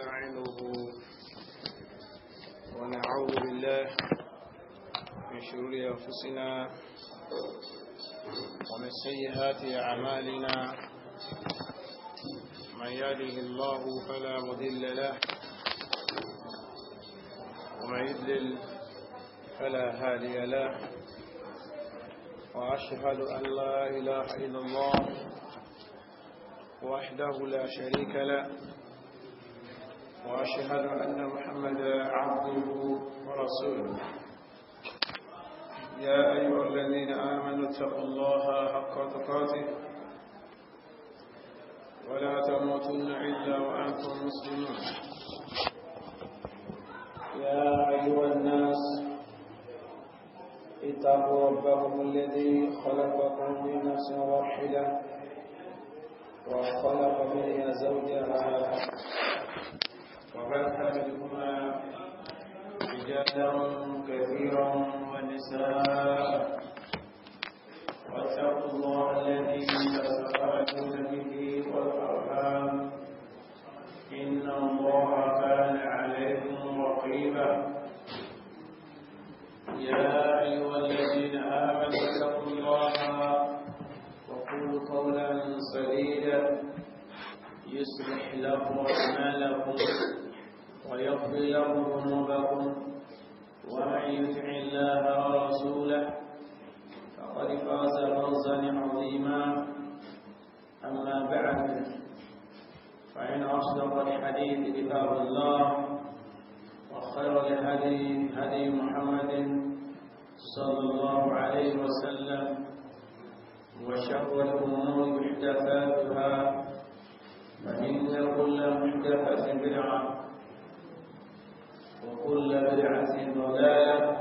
ونستعينه ونعوذ بالله من شرور أنفسنا ومن سيئات أعمالنا من يهده الله فلا مضل له ومن يضلل فلا هادي له وأشهد أن لا إله إلا الله وحده لا شريك له وأشهد أن محمدا عبده ورسوله يا أيها الذين آمنوا اتقوا الله حق تقاته ولا تموتن إلا وأنتم مسلمون يا أيها الناس اتقوا ربكم الذي خلقكم من نفس واحدة وخلق منها زوجها وبث منهما رجالا كثيرا ونساء واتقوا الله الذي تساءلون به والأرحام إن الله كان عليكم رقيبا يا أيها الذين آمنوا اتقوا الله وقولوا قولا سديدا يصلح لكم أعمالكم ويغفر لكم ذنوبكم ومن يطع الله ورسوله فقد فاز فوزا عظيما أما بعد فإن أصدق الحديث كتاب الله وخير الهدي هدي محمد صلى الله عليه وسلم وشر الأمور محدثاتها فإن كل محدثة بدعة وكل بدعة ضلالة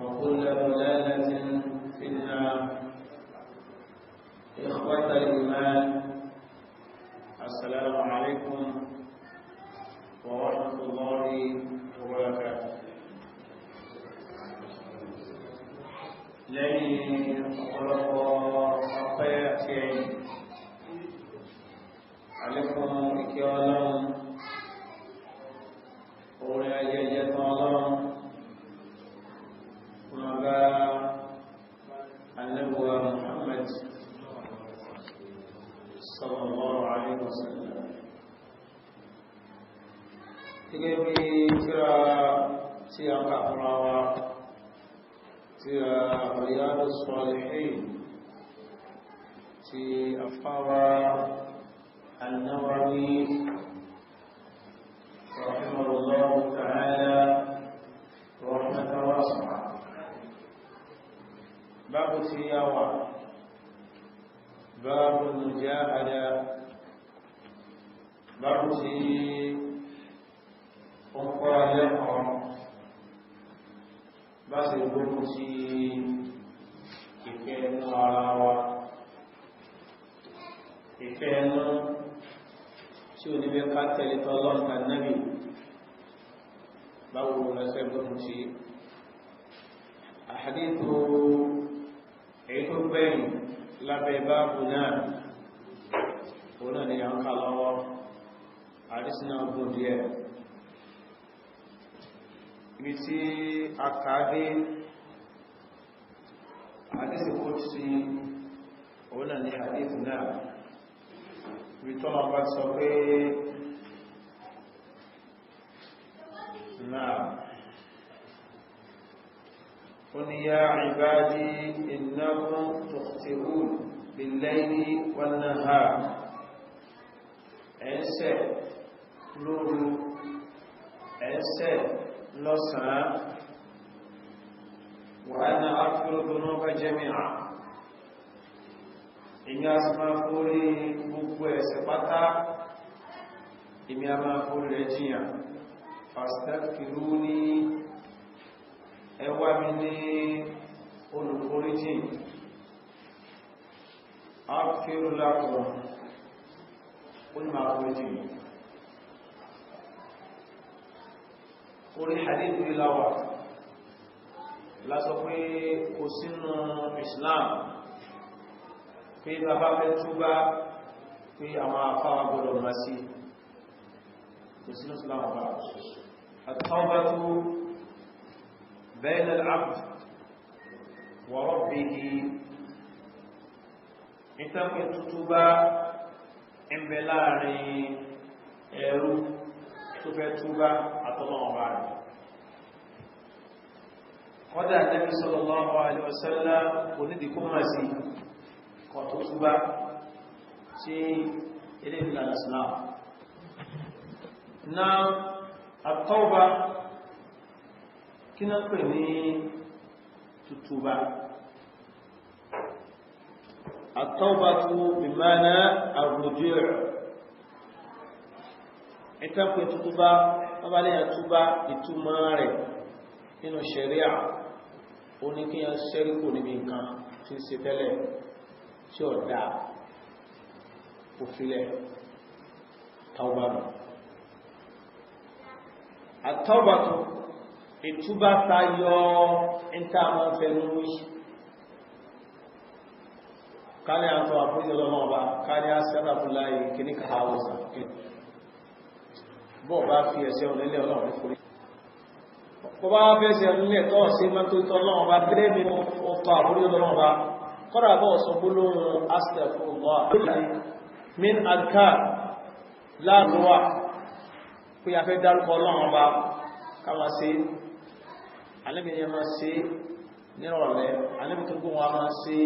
وكل ضلالة في النار. إخوة الإيمان السلام عليكم ورحمة الله وبركاته. لين أقرأ عليكم إكرام أولى جيجة الله ونبا النبوة محمد صلى الله عليه وسلم تجيبي ترى سياق أقرأ ترى رياض الصالحين في أفقار النووي رحمه الله تعالى رحمة واسعة. باب التلاوة باب المجاهدة باب أنقاذهم بس البرسي كيفين العراوة كيفين tí o ní bẹ́ ká tẹ̀lé tọ́lọ́n kan nábì báwo lọ́sẹ̀ gbọ́nù sí àhàdìtò èyí tó gbẹ̀yìn lábẹ́ báàbù náà òun náà ni a ń ká lọ́wọ́ àdísínà ọgbọ̀n díẹ̀ ibi tí a kàádé àdísìkò sí òun náà ni àdísì náà بيطلع بعد صغير نعم قل يا عبادي إنكم تخطئون بالليل والنهار أنسى لولو أنسى لصا وأنا أغفر الذنوب جميعا ìmí a sì máa fórí gbogbo ẹ̀ṣẹ̀ pátá ìmí a máa fórí rẹ̀ jìyàn fastaghfiruni ẹ wá mi ní olùforíjìn aghfir lakum ó ní máa foríjìn orí hadith ìlàwà lásọ pé kò sínú Islam pé bàbá fẹ́ túbá pé àwọn afáwà gbọdọ̀ máa sí تسلم السلام عليكم. التوبة بين العبد وربه ìtàkùn ìtútúbá ẹ̀mbẹ̀láàrin ẹ̀rú tó fẹ́ túbá àtọ́lọ́wọ́ rẹ̀. kọ́dá Ànábì sallallahu alaihi wasallam kò nídi kó máa sí kọ̀ tó túbá sí ilé ìlànà Islam. na àtọ́wà kí náà pè ní tútúbá? التوبة بمعنى الرجوع. ìtàkùn ìtútúbá ọba lè túbá ìtumọ̀ rẹ̀ nínú ṣẹ̀ríà ó ní kí yàn ṣẹ́ríkò níbi nǹkan tí ń ṣe tẹ́lẹ̀ tí ó dá òfilẹ̀ tàwbà mọ̀. àtọ́bà tó ìtúbá tayọ ìtàwọn fẹ̀nú wíṣì káni àtọ́ àpójọ́ lọ́nà ọba káni àṣẹ́dà fún láyé kìní kàáwọ̀sà bọ́ bá fi ẹ̀ṣẹ̀ onílẹ̀ ọlọ́run fúrí kọ bá fẹ́ẹ̀ṣẹ̀ onílẹ̀ tọ́ sí mẹ́tò ìtọ́ ọlọ́run ọba gẹ́gẹ́ bí ó tọ́ àpójọ́ lọ́nà ọba kọ́dà bọ́ sọ gbólóhùn astaghfirullah min adkar láàrúwà pé a fẹ́ dárúkọ ọlọ́run ọba káwà sí alẹ́bìnrin máa sí nírọ̀lẹ́ alẹ́bìnrin wa máa sí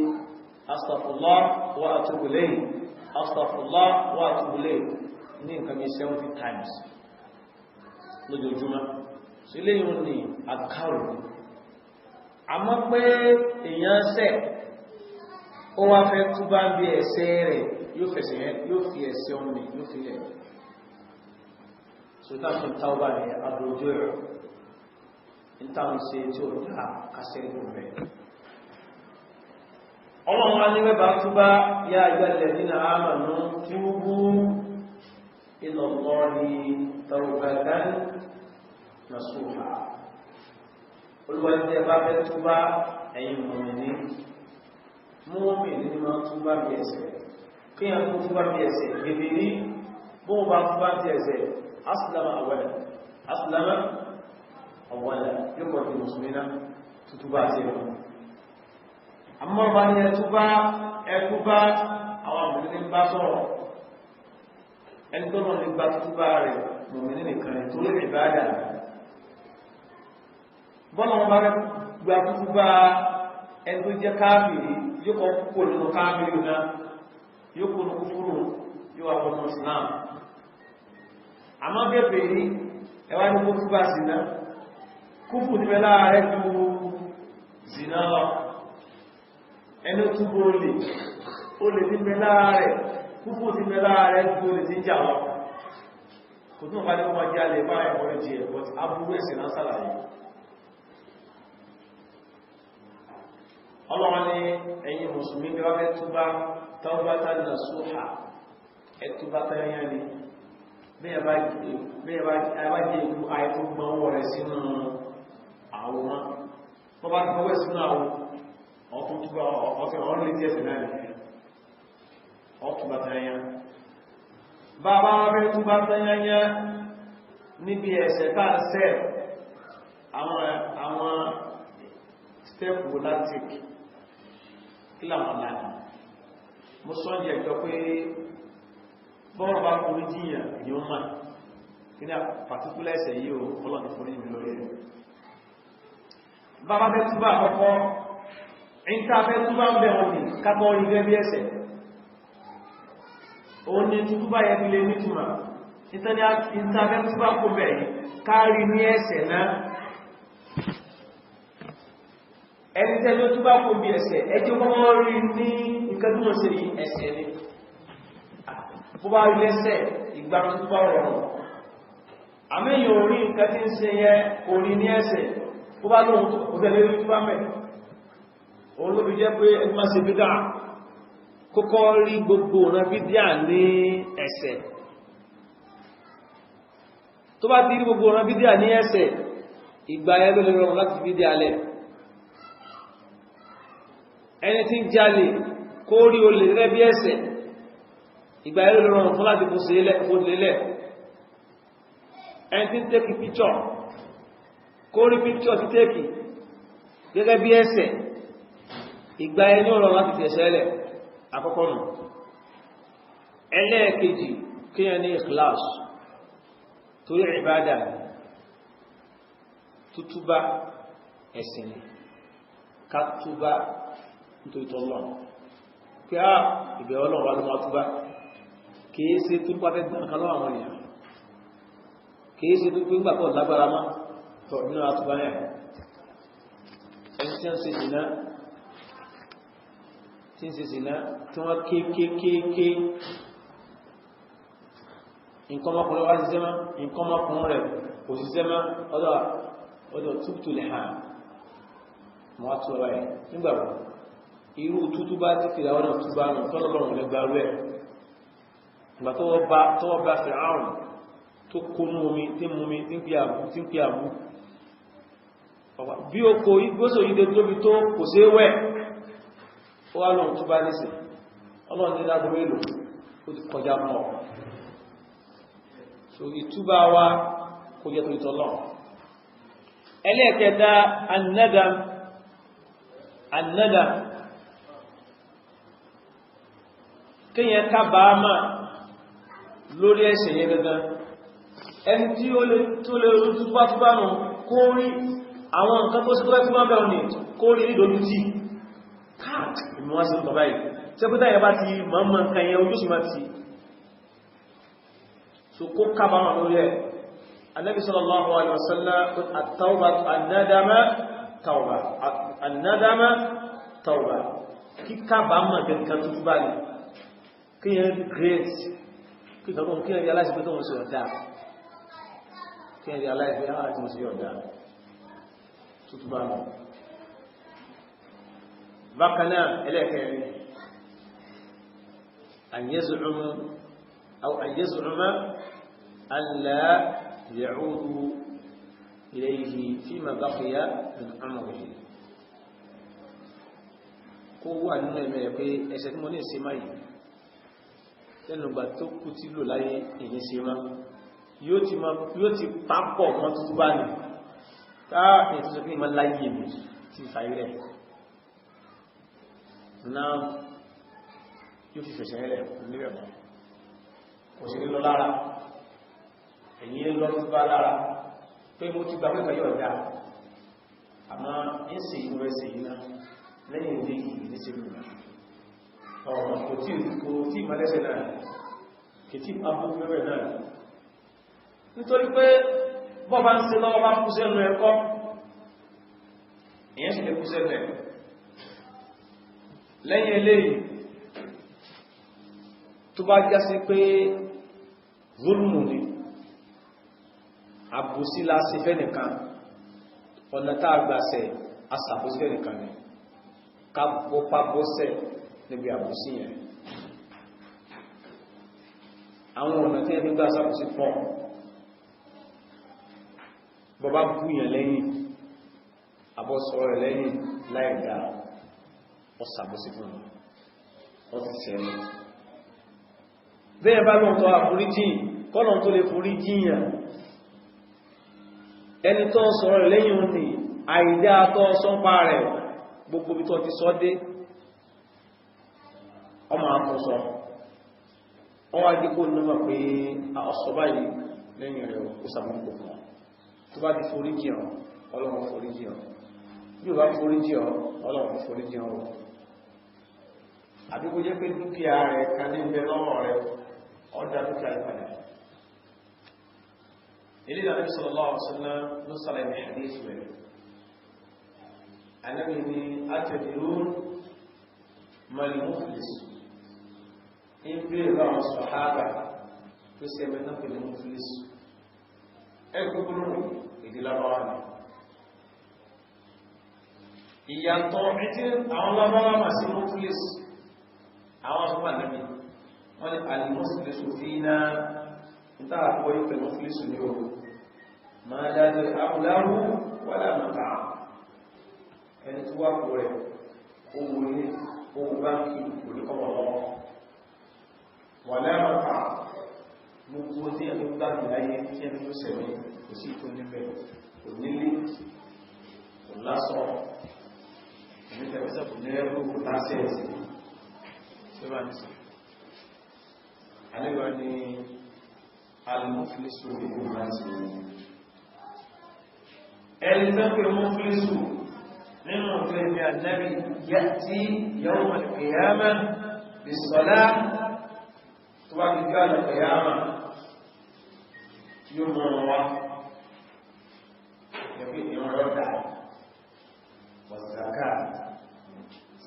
astaghfirullah wa atubu ilayhi astaghfirullah wa atubu ilayhi ní nǹkan bí 70 times lójoojúmọ́. sí léyìn ní àkàrò àmọ́ pé èèyàn ṣẹ̀ ó wá fẹ́ túbá bí ẹ̀ṣẹ̀ rẹ̀ yóò fi ẹ̀ṣẹ̀ ọmọ yóò fi lẹ̀ sọ́tà fún tàwbà ní àbúrójú rẹ̀ ìtàwọn ṣe tí ó dá kásẹ̀ ìgbòmẹ̀. ọlọ́run á ní mẹ́bà túbá yá ayyuhal ladhina amanu túbú ila Allahi tawbatan nasuha. olùwàjẹ́ bá fẹ́ túbá ẹ̀yin mùmínì ní máa túbá bí ẹ̀ṣẹ̀ kí yàn kó túbá bí ẹ̀ṣẹ̀ gẹ̀gẹ̀ ní bóun bá túbá bí ẹ̀ṣẹ̀ aslama awwala yóò kọ̀ di mùsùlùmí náà túbá sí ẹ̀kọ́. àmọ́ bá ní ẹtúbá àwọn mùmínì bá sọ̀rọ̀ ẹni tó lọ lè gba túbá rẹ̀ mùmínì nìkan tó lè ìbádà bọ́nà wọn bá gba túbá ẹni tó jẹ́ káàfìrí yóò kọ́ kúkú nínú káàfìrí náà yóò kú ní kúfúrú yóò wà fún Islam. àmọ́ gẹ́fẹ̀ ní ẹwà ní kó túbá zina kúfù ní mẹ́lá rẹ̀ ju zina lọ ẹni túbọ̀ olè ní mẹ́lá rẹ̀ kúfù ní mẹ́lá rẹ̀ ju olè tí ń jà lọ kò tún bá ní ọmọ jẹ́ alẹ́ bá ẹ̀kọ́ rẹ̀ jẹ́ but aburú ẹ̀sìn náà sálàyé. ọlọ́run ní ẹ̀yin mùsùlùmí bí wọ́n fẹ́ túbá tawbatan nasuha ẹ̀túbá tẹ́yẹn ni bí ẹ bá jẹ́ ìlú àìtó gbọ́nwọ́ rẹ̀ sínú àwòrán tó bá gbọ́wẹ́ sínú àwọn ọ̀tún túbá ọ̀tún ọ̀rọ̀ lè jẹ́ ìsìnlẹ̀ ọ̀túbá tẹ́yẹn. bàbá wọn fẹ́ túbá tẹ́yẹn níbi ẹ̀ṣẹ̀ tá ń ṣẹ̀ àwọn stẹ́pù láti kílàmà láti mo sọ́njẹ́ ìjọ pé bọ́rọ̀ bá kúrú jíyàn ni ó máa kí ní pàtíkúlẹ̀ ẹ̀ṣẹ̀ yìí o ọlọ́dún fún ìbí lórí rẹ̀. bàbá fẹ́ túbà àkọ́kọ́ ìta fẹ́ túbà ń bẹ̀ wọn ni kápọ̀ orí gẹ́ bí ẹ̀ṣẹ̀ òun ni túbà yẹ fi lè nítumà ìta fẹ́ túbà kó bẹ̀ kárí ní ẹ̀ṣẹ̀ náà ẹni tẹ́lẹ̀ túbà kó bí ẹ̀ṣẹ̀ ẹjọ́ kọ́kọ́ rí ní nǹkan tó mọ̀ sí ẹ̀ṣẹ̀ ni bó bá rí lẹ́sẹ̀ ìgbà tó bá rọrùn àmẹ́yìn orí nǹkan tí ń ṣe yẹ orí ní ẹsẹ̀ bó bá lóhun tó tẹ́lẹ̀ rí tó bá mẹ́ òun ló fi jẹ́ pé ẹni máa ṣe bídá kọ́kọ́ rí gbogbo ọ̀nà bídá ní ẹsẹ̀ tó bá ti rí gbogbo ọ̀nà bídá ní ẹsẹ̀ ìgbà ẹ ló lè rọrùn láti bídá alẹ́ ẹni tí ń jalè kó rí olè rẹ́ bí ẹsẹ̀ ìgbà ẹ̀rọ rọrùn fún láti kó lélẹ̀ ẹni tí ń tẹ́kì píkṣọ̀ kó rí píkṣọ̀ tí tẹ́kì gẹ́gẹ́ bí ẹsẹ̀ ìgbà ẹni ọ̀rọ̀ láti tẹ̀ṣẹ̀ lẹ̀ àkọ́kọ́ nù. ẹlẹ́ẹ̀kejì kí ẹ ní ikhlas torí ìbádà tútúbá ẹ̀sìn ká túbá nítorí tọ́lọ́ pé á ìbẹ̀ ọlọ́run wà ló máa túbá kìí ṣe tó ń pàfẹ́ gbọ́n kan lọ́wọ́ àwọn èèyàn kìí ṣe tó ń gbàtọ̀ lágbára má tọ̀ nínú àtúbá yẹn ẹni tí ń ṣe zìnà tí wọ́n kéèkéèké nǹkan ọmọkùnrin wá ṣiṣẹ́ má nǹkan ọmọkùnrin rẹ̀ kò ṣiṣẹ́ má ọdọ̀ túbùtù lè hàn mọ́ àtúbá yẹn nígbàgbọ́ irú tútú bá ti fìlà ọ̀nà túbá nù tọ́lọ́lọ́run lẹ́gbàá rẹ̀ ìgbà tọ́wọ́ bá Fìràún tó kó mú omi tí mú omi tí ń pí àbú bí ó kò ìgbóso ìdè tóbi tó kò sí wẹ́ ó wá lọ́n túbá nísìn ọlọ́run ní lágbó mélòó ó ti kọjá mọ́ so ìtúbá wa kò jẹ́ tó ìtọ́lọ́ ẹlẹ́ẹ̀kẹta annadam kíyàn kábàámà lórí ẹ̀ṣẹ̀ yẹn gangan ẹni tí ó lè rújú túbá nù kó rí àwọn nǹkan tó síkúrẹ́ tí wọ́n bẹ̀rù ní kó rí ìdójú tí káàkiri ìmúwá sí ọ̀tọ̀ báyìí tí ó pẹ́ta yẹ bá ti mọ́mọ́ nǹkan yẹn ojú sí máa ti so kó kábàámà lórí ẹ̀ Ànábì sallallahu alaihi wasallam at-tawba an-nadama tawba kí kábàámà gẹ̀gẹ̀ tó túbá ní kí yẹn great kí ìgbàgbọ́n kí yẹn realize pé tó wọ́n sí ọ̀dá kí yẹn realize pé àwọn àti wọ́n sí ọ̀dá tútúbá mọ̀ bákanáà ẹlẹ́ẹ̀kẹ́rin an yaz'uma an la ya'udu ilayhi fima baqiya min umrihi kó wà nínú ẹ̀mẹ́ pé ẹ̀ṣẹ̀ tí mo ní ìsinmá yìí lẹ́nugbà tó kú tí lò láyé èyí ṣe máa yóò ti pápọ̀ mọ́ tó bá ní káà ní tó sọ pé ìmọ̀ láyé èmì ti fàyí rẹ̀ náà yóò fi fẹ̀ṣẹ̀ rẹ̀ níbẹ̀ mọ́ kò sí lọ lára èyí lọ tó bá lára pé mo ti gbà pẹ́kọ̀ yóò dá àmọ́ ń sì inú rẹ̀ sí iná lẹ́yìn ìdí yìí ní sí ìlú ọ̀rọ̀ kò tí ìmọ̀lẹ́sẹ̀ náà kìtí abúgbẹ̀rẹ̀ náà nítorí pé bọ́bá ń ṣe lọ́wọ́ bá kú sẹ́nu ẹ̀kọ́ ìyẹn sì lè kú sẹ́nu ẹ̀ lẹ́yìn eléyìí tó bá já sí pé zulmù ni àbòsí la ṣe fẹ́ nìkan ọ̀nà tá a gbàṣẹ asàbòsí fẹ́ nìkan ni ká bọ́pá bọ́sẹ̀ níbi àbòsí yẹn àwọn ọ̀nà tí ẹni gbá sàbòsí pọ̀ bọ́bá búyàn lẹ́yìn àbọ́sọ̀ rẹ̀ lẹ́yìn láìdá ọ̀sàbòsí fún ọ̀tí sẹ́lẹ̀ bẹ́ẹ̀ bá lọ́ntọ́ àforíjìn kọ́nà tó lè foríjìyàn ẹni tó sọ̀rọ̀ rẹ̀ lẹ́yìn òní àìdá tó sọ́pá rẹ̀ gbogbo bí tó ti sọ dé ọmọ àkọsọ wọ́n wá díkò nígbà pé ọ̀sọ̀ báyìí lẹ́yìn rẹ̀ ó sàmúkò kan tó bá ti foríjì ọ̀ ọlọ́run foríjì ọ̀ bí ó bá foríjì ọ̀ ọlọ́run foríjì ọ̀ àbí kó jẹ́ pé dúkìá rẹ̀ kan ní ìbẹ̀ lọ́wọ́ rẹ̀ ọjà dúkìá ìpàdé ilé ìlànà sallallahu alaihi wasallam ló sàlẹ̀ ní hadith rẹ̀ Ànábì ní atadrun mal muflis in bí ìlànà sọ̀hábà tó sì ẹgbẹ́ náà pẹ̀lú muflis ẹgbẹ́gbẹ́rún ìdílábáwá ni ìyàtọ̀ ìtí àwọn lábáwá mà sí muflis àwọn ọmọ Ànábì wọ́n ni al-muflisu fina ìtàrà pọ̀ ìpẹ̀ muflisu ní o ma dáadé àwùláwù wala mata'a ẹni tí wá kò rẹ̀ owó ní owó báńkì olùkọ́mọ̀ lọ́wọ́ wala mata'a gbogbo tí ẹni gbáàgbì láyé tí ẹni ló sẹ̀rẹ̀ kò sí tó níbẹ̀ kò nílé kò lásọ̀ ìmítẹ̀wẹ́sẹ̀ kò ní ẹgbẹ́ kò lásẹ̀ẹ̀sì tí ó bá ní sí alẹ́gbà ní alìmọ́fílísù ìlú láti ẹni tẹ́kùn mọ́fílísù nínú ọ̀fẹ́ ní ànábì yá tí yawm al-qiyamah bis-salah tó bá ti gbá al-qiyamah yóò mọ̀ wá ẹ̀fí ìwọ̀n rọ́dà wọ̀sàká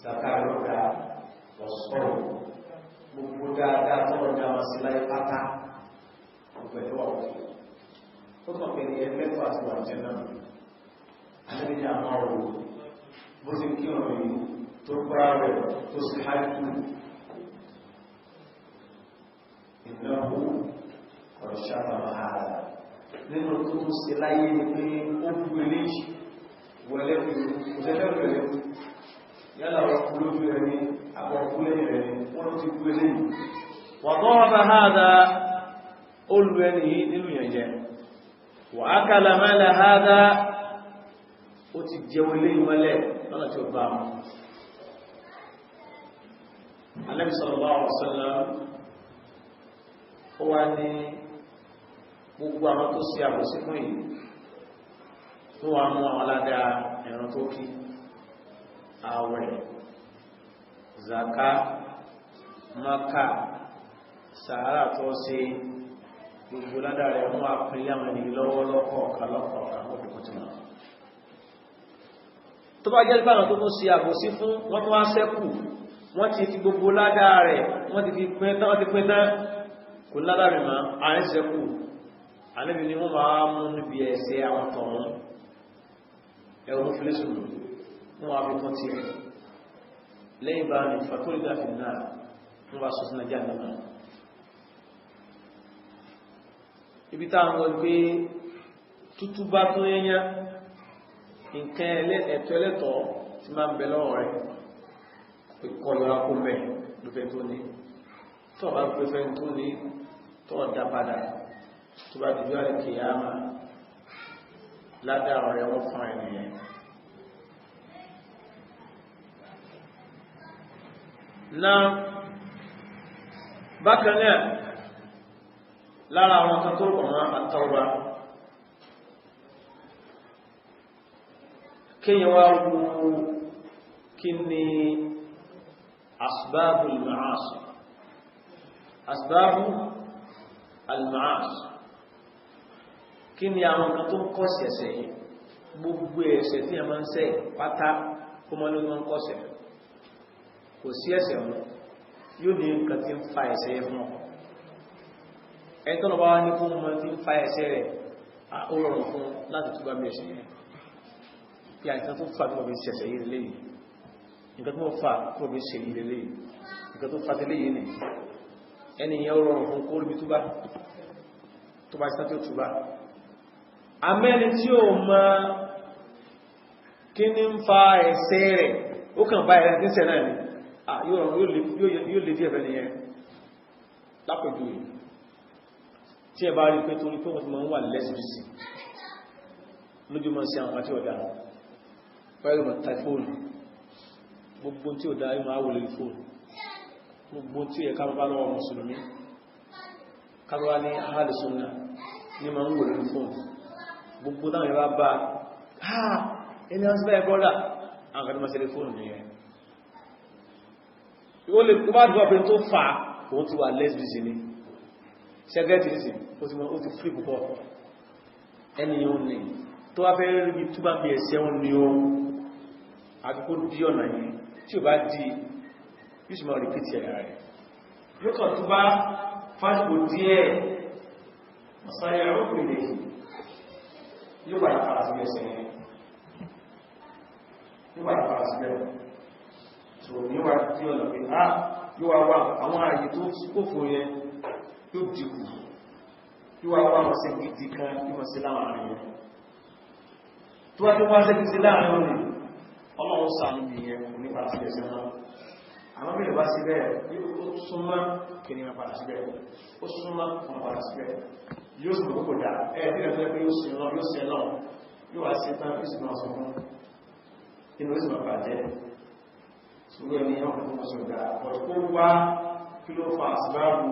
sàká rọ́dà wọ̀sọ̀rọ̀ gbogbo dáadáa tó rọ̀dà wọn sí láyé pátá ọgbẹ̀lẹ́ wà wọ́n ó kàn pé ní ẹgbẹ́fà àti wà jẹ́ náà àti ní àwọn ọ̀rọ̀ bó ti kí ọ̀rọ̀ yìí tó gbá rẹ̀ tó sì háìkú ìnáwó ọ̀ṣàtà ààrẹ nínú tó tó ṣe láyé ní pé ó bú eléjì wọlé òṣèlérẹ̀ yálà ọkù lójú rẹ̀ ní àbọ̀kú lẹ́yìn rẹ̀ ní wọ́n ti bú eléjì wà bọ́ọ̀bá hádá olú ẹni yìí nínú yẹ̀jẹ̀ wà ákàlà mẹ́lẹ̀ hádá ó ti jẹun ilé ìmọ́lẹ̀ lọ́nà tí ó bá wọn Ànábì sallallahu alaihi wasallam ó wá ní gbogbo àwọn tó ṣe àbòsí fún yìí tó wà mú àwọn aládá ẹ̀rọ tó kí àwẹ̀ zaka maka sàárà tó ṣe gbogbo ládá rẹ̀ mú àpínlẹ̀ àwọn ènìyàn lọ́wọ́lọ́kọ̀ọ̀kan lọ́kọ̀ọ̀kan tó bá jẹ́ ìpàdà tó tún ṣe àbòsí fún wọ́n tún wá sẹ́kù wọ́n ti fi gbogbo ládá rẹ̀ wọ́n ti fi pín tán kò ládá rẹ̀ máa àárín sẹ́kù alẹ́bí ni wọ́n máa mú níbi ẹ̀ṣẹ̀ àwọn tọ̀run ẹ̀rùn fílẹ́sùn wọ́n wá fi tán ti rẹ̀ lẹ́yìn bá ní fàtólídà fi náà wọ́n wá sọ sínú jáde náà ibi táwọn lọ gbé tútú bá tó yẹnyá nǹkan ẹ̀tọ́ ẹlẹ́tọ̀ tí máa ń bẹ lọ́wọ́ rẹ̀ kọlọ́ra kó mẹ́ lófẹ́ tó ní tó bá pẹ́fẹ́ tó ní tó dá padà tó bá dìjú àrẹ kìyàmà ládá ọ̀rẹ́ wọ́n fún ènìyàn náà bákan náà lára àwọn kan tó rọ̀ mọ́ àtọ́wà kíyàn wá wú kí ni asbábù al-ma'asi asbábù al-ma'asi kí ni àwọn kan tó ń kọ́sẹ̀ ẹ̀ṣẹ̀ yìí gbogbo ẹ̀ṣẹ̀ tí a máa ń ṣẹ̀ pátá kó mọ́ lórí wọn kọ́sẹ̀ kò sí ẹ̀ṣẹ̀ wọn yóò ní nǹkan tí ń fa ẹ̀ṣẹ̀ yẹn fún ọ ẹ̀tọ́ lọ bá wá ní fún mọ́ tí ń fa ẹ̀ṣẹ̀ rẹ̀ ó rọrùn fún láti túbá bí ẹ̀ṣẹ̀ yẹn bí i nǹkan tó fà tó bí ṣẹ̀ṣẹ̀ yìí lẹ́yìn nǹkan tó fà tó bí ṣe yìí lẹ́yìn nǹkan tó fà tẹ́lẹ̀ yìí ni ẹniyàn rọrùn fún kó rí túbá tó bá ṣe tó túbá amẹ́ni tí ó mọ̀ kí ní ń fa ẹ̀ṣẹ̀ rẹ̀ ó kàn bá ẹ̀rẹ́ tí ń ṣẹ̀ náà ni yóò lè díẹ̀ fẹ́ nìyẹn lápẹ̀jú yìí tí ẹ bá rí pé torí pé wọ́n ti máa ń wà lẹ́sìbìsì lójúmọ́ sí àwọn àti ọ̀dá pẹ̀lú mọ̀ tàí fóònù gbogbo tí ó dá ìmọ̀ àwòlè fóònù gbogbo tí ẹ kábàbá lọ́wọ́ mùsùlùmí kábàbá ní ahàlùsùnà ní ma ń wòlè fóònù gbogbo táwọn ìbá bá ẹni a ń sẹ́bẹ̀ brọ́dà àwọn kan ní ma ṣe lè fóònù ní ẹ̀ ó lè kó bá dùn ọ̀pẹ́ tó fà òun ti wà lẹ́sbìsì ni ṣẹ́gẹ́tì ó ti frí púpọ̀ ẹni yóò ní tó wá fẹ́ rí bí túbá bí ẹ̀ṣẹ̀ wọn ni ó àdúgbò dí ọ̀nà yìí tí ó bá dí yóò sì máa rìpítì ẹ̀yà rẹ̀ yóò kàn túbá fásitì díẹ̀ ọ̀sáyẹ̀ ọ̀pìnlẹ̀ yóò wà lápàá sí ẹ̀ṣẹ̀ yẹn yóò wà lápàá sí ẹ̀ṣẹ̀ tó níwà tí ọ̀nà pé yóò wà wà àwọn ààyè tó kófò yẹn yóò dìkù yóò wà wà wọ́n sí gidi kan yóò wọ́n sí láwọn àárín yẹn tó wá tó wá sí gidi láàrin òní ọlọ́run sàánú bí yẹn nípa sí ẹ̀ṣẹ̀ náà àwọn mẹ́rin bá sí bẹ́ẹ̀ ó súnmọ́ kí ni wọ́n padà sí bẹ́ẹ̀ ó súnmọ́ wọn padà sí bẹ́ẹ̀ yóò sì gbogbo dá ẹ̀ tí ẹ̀fẹ́ pé yóò sí náà yóò wá sí tán yóò sì máa sọ fún inú ìsìn ọ̀pá jẹ́ ṣùgbọ́n ẹni yàn fún ọmọ ṣọ̀dá ọ̀pọ̀ wá kí ló fa àsìbáàbù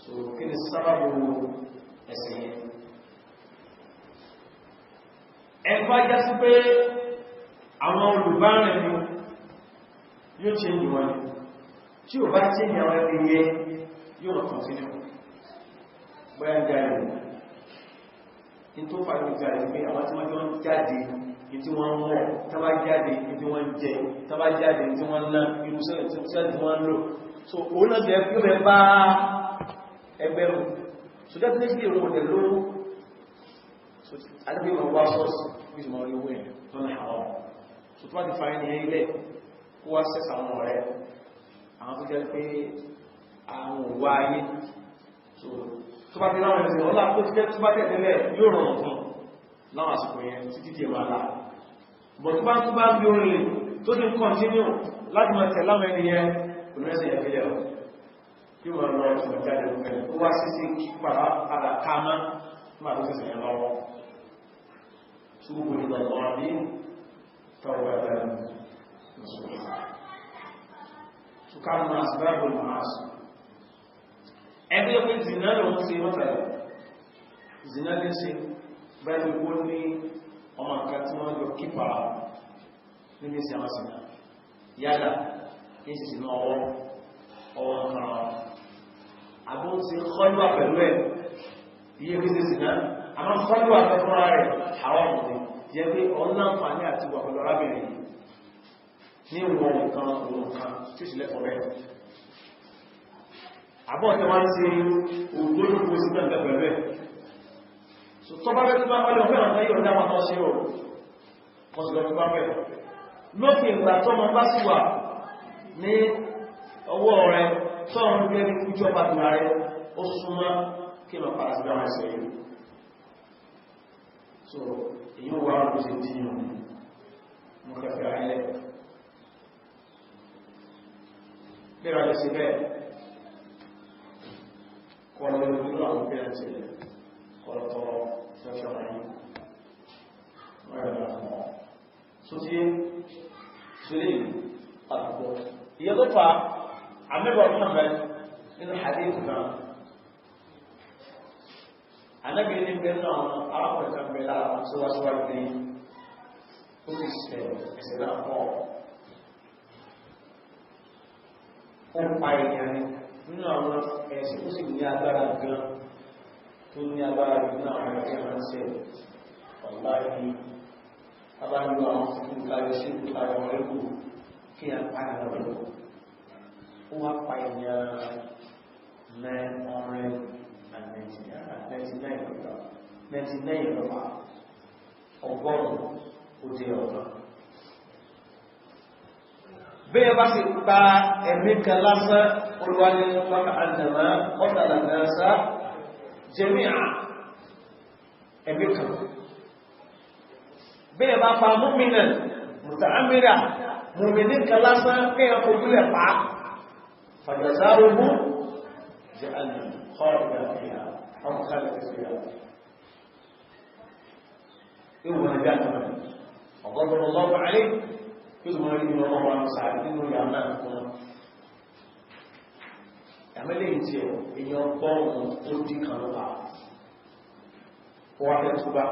so kí ni sábàbù ẹ̀sìn yẹn ẹ̀fà jẹ́ sí pé àwọn olùbárìn ni yóò ṣe ìwọ̀ ni tí ò bá tí ní àwọn ẹgbẹ̀ yẹ yóò tàn sí ní bóyá jáde ní tó fàájú jáde pé àwọn tí wọ́n jọ ń jáde ní tí wọ́n mọ̀ tàbá jáde ní tí wọ́n jẹ tàbá jáde ní tí wọ́n ná irúsẹ́ tí wọ́n lò so òun náà jẹ́ pé ó bá ẹgbẹ̀rún so definitely òun òdẹ̀ ló àdébí wọn wá sọ́ọ̀sì bí i mọ̀ orí owó ẹ̀ lọ́nà àwọn so tó bá ti fa ẹni ilẹ̀ kó wá sẹ́sà àwọn ọ̀rẹ́ àwọn tó jẹ́ pé àwọn òwò ayé tó bá ti láwọn ẹ̀sìn ọlá tó ti jẹ́ tó bá tẹ̀tẹ̀lẹ̀ yóò rọrùn fún láwọn àsìkò yẹn títí di ẹ̀mà láà bọ̀ tó bá ń bí orin tó ti ń kọ́ntínú láti máa tẹ̀ láwọn ẹni yẹn olùrẹ́sẹ̀ yẹn fílẹ̀ ọ̀ yóò wọ́n lọ ọ̀tún jáde lókẹ́ ó wá sí sí pàdà àdàkámá máa tó sẹ̀sẹ̀ yẹn lọ́wọ́ túbú ìlọ ọ̀rí tọ́wọ́dá ṣùkánù àsìbábò máàsù ẹgbẹ́ pé zina lọ ń ṣe mọ́tàlá zina lè ṣe bẹ́ẹ̀ kó ní ọmọ nǹkan tí wọ́n yọ kípa nínú ìsìn àwọn sinà yálà ní ìsìn ọwọ́ kan àbó ń ṣe kọlùwà pẹ̀lú ẹ̀ iye fi ṣe zina àmọ́ kọlùwà fẹ́fọ́ra rẹ̀ àwọn ọmọdé jẹ́ pé ọ̀nàmfàní àti wà pẹ̀lú arábìnrin ní ìwọ̀n nǹkan òun kan tí ó sì lẹ́kọ̀ọ́ rẹ̀ àbọ̀ tí wọ́n ti ògbólógbò sí náà pẹ̀lú ẹ̀ so tọ́bá rẹ̀ tó bá wọ́n lọ fẹ́ràn náà yóò dáwà tán sí ò kọsùlọ tó bá fẹ́ lókè ìgbà tó mọ bá sì wà ní ọwọ́ rẹ̀ tọ́run bí ẹni fújọ́ pàtàkì rẹ̀ ó súnmọ́ kí lọ padà sí dáwọn ẹsẹ̀ yìí so èyí wà ó sì díyàn mú kẹfẹ́ ayẹlẹ́ bẹ́ẹ̀ rẹ̀ sí bẹ́ẹ̀ kọlọ̀ ìlú àwọn pẹ́ẹ̀tì kọlọ̀tọ̀rọ̀ fẹ́fẹ́ wáyé wáyé àwọn so tí ṣílé àtàkọ́ ìyẹ́ tó fa àmẹ́bọ̀ Muhammad nínú hadith náà anábi ní bẹ́ẹ̀ náà arákùnrin kan bẹ́ẹ̀ lára síwáṣíwájú ní ó ti ṣe ẹ̀sẹ̀ náà pọ̀ ó pa èèyàn nínú àwọn ẹ̀sìn tó sì ní agbára gan tó ní agbára nínú àwọn ẹ̀sìn ránṣẹ́ ọ̀lá ìní abájúwà àwọn fún káyọ̀ sí ìpàdé wọn lẹ́kù kí a pàdé wọn lẹ́kù ó wá pa èèyàn 99 lọ́pàá ọgọ́rùn-ún ó dé ọ̀dọ́ bẹ́ẹ̀ bá sì pa ẹ̀mí kan lásán olúwáyé lọ́nà àdàmà ọ́tàlà náà jẹ́míà ẹ̀mí kan bẹ́ẹ̀ bá pa múmìnà mùtàmìrà múmìnì kan lásán kẹ́yàn fojú lẹ̀ pa fàjàzárógún jẹ́ ànà kọ́ọ̀dà fìyà ọmọ kálẹ̀ fìyà ìwọ̀n ẹ̀dá kan ọgọ́gbọ̀n lọ́wọ́ àlẹ́ yóò mọ̀ rí ọmọ wọn sàárì nínú yàmá fún yàmẹ́lẹ̀ ìtì ẹ̀ èyàn bọ́ọ̀mù ó dí kan lọ́pàá ó wá fẹ́ túbá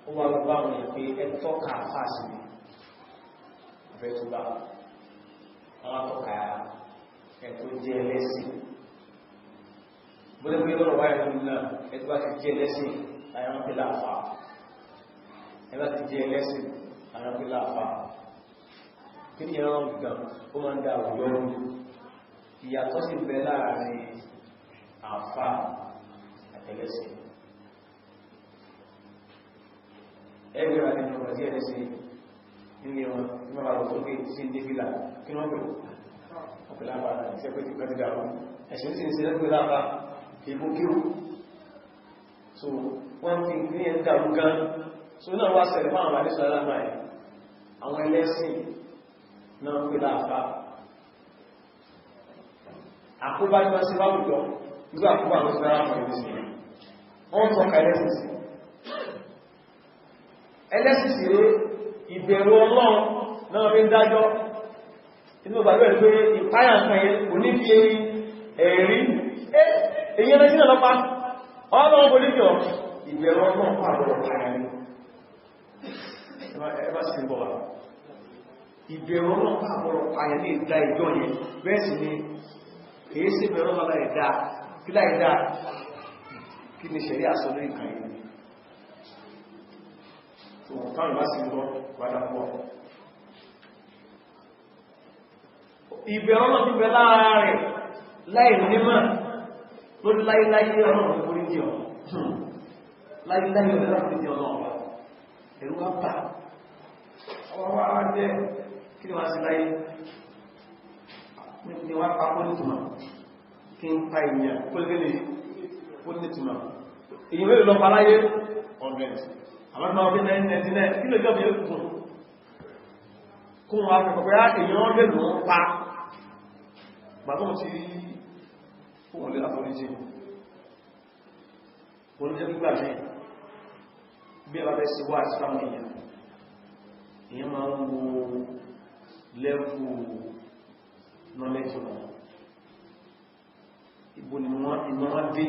ó wá lọ bá wọn yẹ pé ẹ̀tọ́ kàáfà sí ni fẹ́ túbá wọn tọ́ka ẹ̀tọ́ jẹ́ ẹlẹ́sìn bóyá pé lọ́rọ̀ wáyé lórí náà ẹ̀tọ́ bá ti jẹ́ ẹlẹ́sìn láyé pé láàfà ẹ̀bá ti jẹ́ ẹlẹ́sìn àwọn pílá àfá kí ní ẹran gan ó máa ń dá àwùjọ rú ìyàtọ̀ sí bẹ láàrin àfá àtẹlẹsìn ẹgbẹ́ àti ìjọba díẹ̀ lẹ́sìn nílé wọn tí wọ́n bá lọ sókè sí ń dé fílà kí wọ́n pè ọ̀pẹ̀lá àfá ìṣẹ́ pé ti kọ́ ti dàrú ẹ̀ṣẹ̀ sí ìṣẹ́ lẹ́gbẹ̀ẹ́ láfá kìí kíwù so wọ́n fi ní ẹ̀ dàrú gan so náà wá ṣẹlẹ̀ fún àwọn àdísọ́ alámáyé àwọn ẹlẹ́sìn náà pé láàfá àkóbá ní wọ́n sí láwùjọ nígbà àkóbá ló sí lára àwọn ìrísí wọ́n tọ́ka ẹlẹ́sìsì rẹ̀ ìbẹ̀rù Ọlọ́run náà fi ń dájọ́ inú ọgbà bẹ̀rẹ̀ pé ìpáyà nǹkan yẹn kò ní fi ẹ̀rí èyí ẹ̀rẹ́ sínú ọlọ́pàá Ọlọ́run kò ní fi ìbẹ̀rù Ọlọ́run pàbọ̀rọ̀ pàyà ní ẹbá sí ń bọ̀ wá ìbẹ̀rù Ọlọ́run pàbọ̀rọ̀ pàyà ní ìdá ìjọ yẹn bẹ́ẹ̀ sì ni kìí sí ìbẹ̀rù Ọlọ́run láìdá kí láìdá kí ni ṣẹ̀rí àsọ lórí nǹkan yìí táwọn bá sí lọ padà pọ̀ ìbẹ̀rù Ọlọ́run ti bẹ lára rẹ̀ láì nímọ̀ tó láíláyé Ọlọ́run orí jẹ́ ọ̀ láíláyé Ọlọ́run jẹ́ Ọlọ́run ẹ̀rù wá bà ọwọ́ wá jẹ́ kí ni wá sí láyé ni wá pa kó nítùmọ̀ kí n pa ìyàn kó lè kó nítùmọ̀ èyí mẹ́rin lọ pa láyé 100 àwọn ọmọ ọdún 1999 kí lè jọ́ bí ó kùn kún wọn akẹ́kọ̀ọ́ èèyàn lè lò ń pa gbàtọ́ ti fún òlé àforíjì olójẹ́ gbígbà ní bí ẹwà bẹ́ sí wà sí fáwọn èèyàn máa ń wo lẹ́fù knowledge wọn ìbò ni wọ́n dé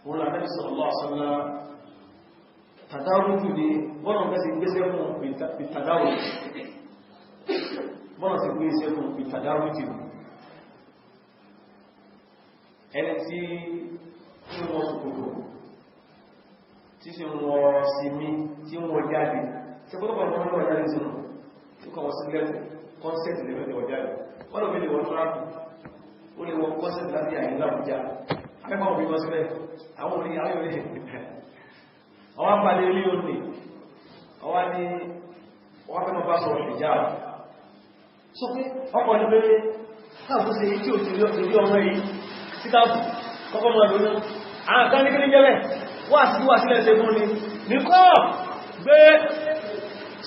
wọ́n lábẹ́ sallallahu alaihi wasallam tàdáwùjù ni bọ́nà kẹsì gbéṣẹ́ fún ìtàdáwùjù bọ́nà sí gbéṣẹ́ fún ìtàdáwùjù ẹni tí wọ́n sùkòkò tí ṣe wọ́n sí mí tí wọ́n jáde tí kọ́lọ́pàá wọ́n wọ́n jáde sínú tí kọ́ wọ́n sí lẹ́kùn kọ́nsẹ̀tì lẹ́mẹ́lẹ̀ wọ́n jáde wọ́n lọ mẹ́lẹ̀ wọ́n tráàkù ó lè wọ́n kọ́nsẹ̀tì láti àyíká àbújá akẹ́kọ̀ọ́ òbí wọ́n sílẹ̀ àwọn orí ayọ̀ rẹ̀ ọwá balẹ̀ ilé òní ọwá ní wọ́n fẹ́ mọ́ bá sọ ìjà sọ pé ọkọ̀ ní pé káàkùn sí tí ò ti rí ọmọ yìí síkáàkù kọ́kọ́ mọ́ ìlú náà àwọn kan ní kí ní jẹ́lẹ̀ wà sílẹ̀ ṣe fún ni ní kọ́ gbé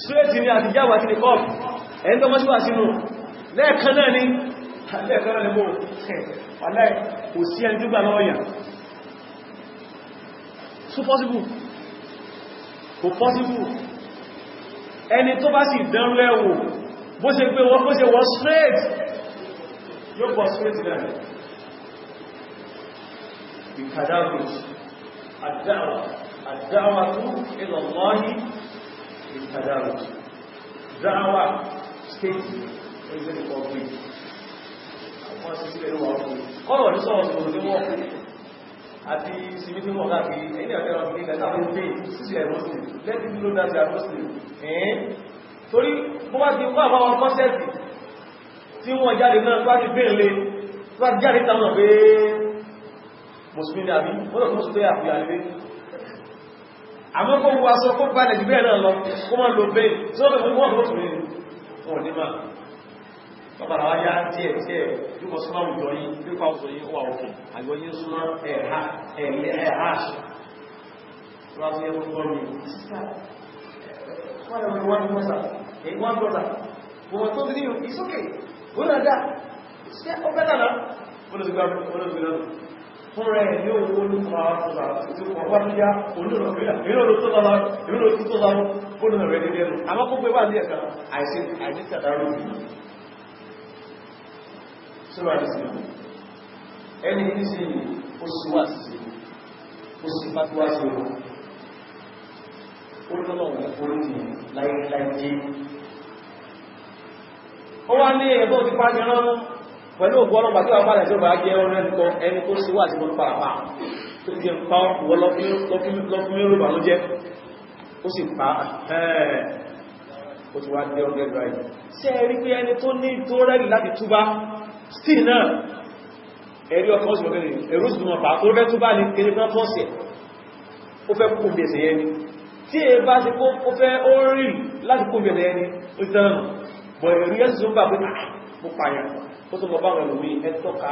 straight ní àti jáwà tí ní kọ́ ẹ̀yìn tó mọ́ síwà sínú lẹ́ẹ̀kan náà ni mọ́ wàláì kò sí ẹni tí gbà lọ́wọ́ yà so possible kò possible ẹni tó bá sì dánrú ẹwò bó ṣe pé wọ́n bó ṣe wọ́n straight yóò bọ̀ straight náà ìkàdáwìs àdáwà tó ila Allahi ìkàdáwìs dáwà state ẹgbẹ́ ní kọ̀ọ̀gbìn àwọn sí sílẹ̀ lówà ọkùnrin kọ́rọ̀ ní sọ́wọ́ sí òun ní wọ́n àti sinmi tí wọ́n láàkiri ẹni àfẹ́ràn sí ilẹ̀ láàrín pé sísẹ̀ muslim lẹ́tí tí ló dájú muslim ẹ̀yìn torí bó bá ti wá àwọn kọ́sẹ̀tì tí wọ́n jáde náà tó bá ti bèèrè lé tó bá ti jáde táwọn pé mùsùlùmí ni àbí wọ́n lọ́pọ̀ mùsùlùmí àfihàn lé àmọ́ kó wá sọ kó bá lẹ̀jì bẹ́ẹ̀ náà lọ kó má lo bẹ́ẹ̀ tí wọ́n fẹ́ wọ́n mùsùlùmí wọn ní máa bàbára wá yá díẹ̀ díẹ̀ yíò súnmọ́ òjò yìí nípa òjò yìí wà òkè àgbọ̀ yìí súnmọ́ ẹ̀há wọ́n tó yẹ kó gbọ́ mi wọ́n brọ́dà wọ́n tó bí ní ìsókè wọ́n náà dá ṣe ó bẹ́ dáná wọ́n lè gbá fún rẹ̀ ní owó olùkọ́ àwọn tí ó wà ní yá olùrọ̀ síwá ní sí ẹni ní sí ó síwá sí ó sì pàtíwá sí ọ̀rọ̀ ó lọ́nà orílẹ̀ láìláìjí ó wá ní ẹ̀bọ́ ti pàájẹ́ rán pẹ̀lú ògbọ́ ọlọ́pàá tí wà pàdé tí ó bá jẹ́ ọ̀rọ̀ ẹni tó síwá sí wọn pàápàá tó jẹ́ pa wọ́n lọ́fún ló bà ló jẹ́ ó sì pa ó ti wá dé ọ̀gẹ́ drive ṣé ẹ rí pé ẹni tó ní tó rẹ́rì láti túbá still náà ẹ̀rí ọkọ̀ sí ọ̀gẹ́rẹ̀ ẹ̀rù sí ọmọ bá tó rẹ́ tó bá ní kéré fún ọ́sẹ̀ ó fẹ́ kó bẹ̀ẹ̀sẹ̀ yẹni tí è bá ti kó ó fẹ́ ó rí láti kó bẹ̀ẹ̀sẹ̀ yẹni ó ti tẹ́rànù bọ̀ ẹ̀rù yẹ́ sí ó bá pé mú pààyàn ó tó mọ̀ bá wọn lórí ẹ tọ́ka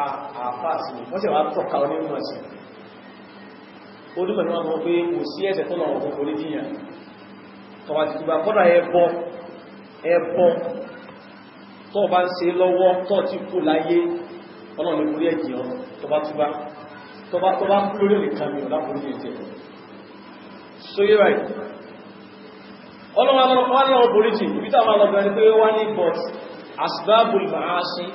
àfáà sí wọ́n sì wá tọ́ka onímọ̀ sí onímọ̀ ni wọ́n mọ̀ pé kò sí ẹ̀ṣẹ̀ tó lọ́wọ́ fún orí jíyàn tọwà ti túbà kọ́dà ẹbọ tó bá ń ṣe lọ́wọ́ tó ti kú láyé ọlọ́run lórí ẹ̀jì ọ tó bá kú lórí nìkan mi ọlápòrí ẹ̀jẹ̀ so yẹ́ right ọlọ́run polisi ibi tàbí alọ́gbẹ̀rẹ̀ pé wá ní but asbabul ma'asi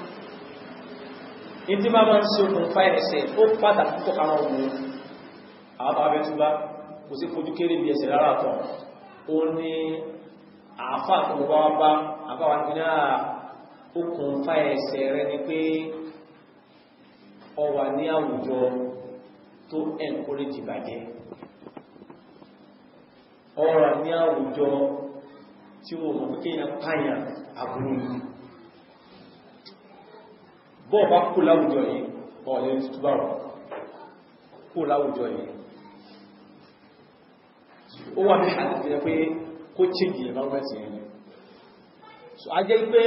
in tí máa ń ṣe okùnfà ẹ̀ṣẹ̀ ó pàtàkì púpọ̀ káwọn ọmọ àwọn abẹ́túbá kò sí fojú kéré bí ẹ̀ṣẹ̀ rárá tán ó ní àáfà tó bá wá bá àbáwá ní okùnfà ẹ̀ṣẹ̀ rẹ ni pé ó wà ní àwùjọ tó encourage ìbàjẹ́ ó wà ní àwùjọ tí wọ́n mọ̀ kí èèyàn pààyàn àbúrú yìí bọ́ọ̀ bá kó láwùjọ yìí ọ̀lẹ́ túbárọ̀ kó láwùjọ yìí ó wà ní àdìsí pé kó change environment yìí so a jẹ́ pé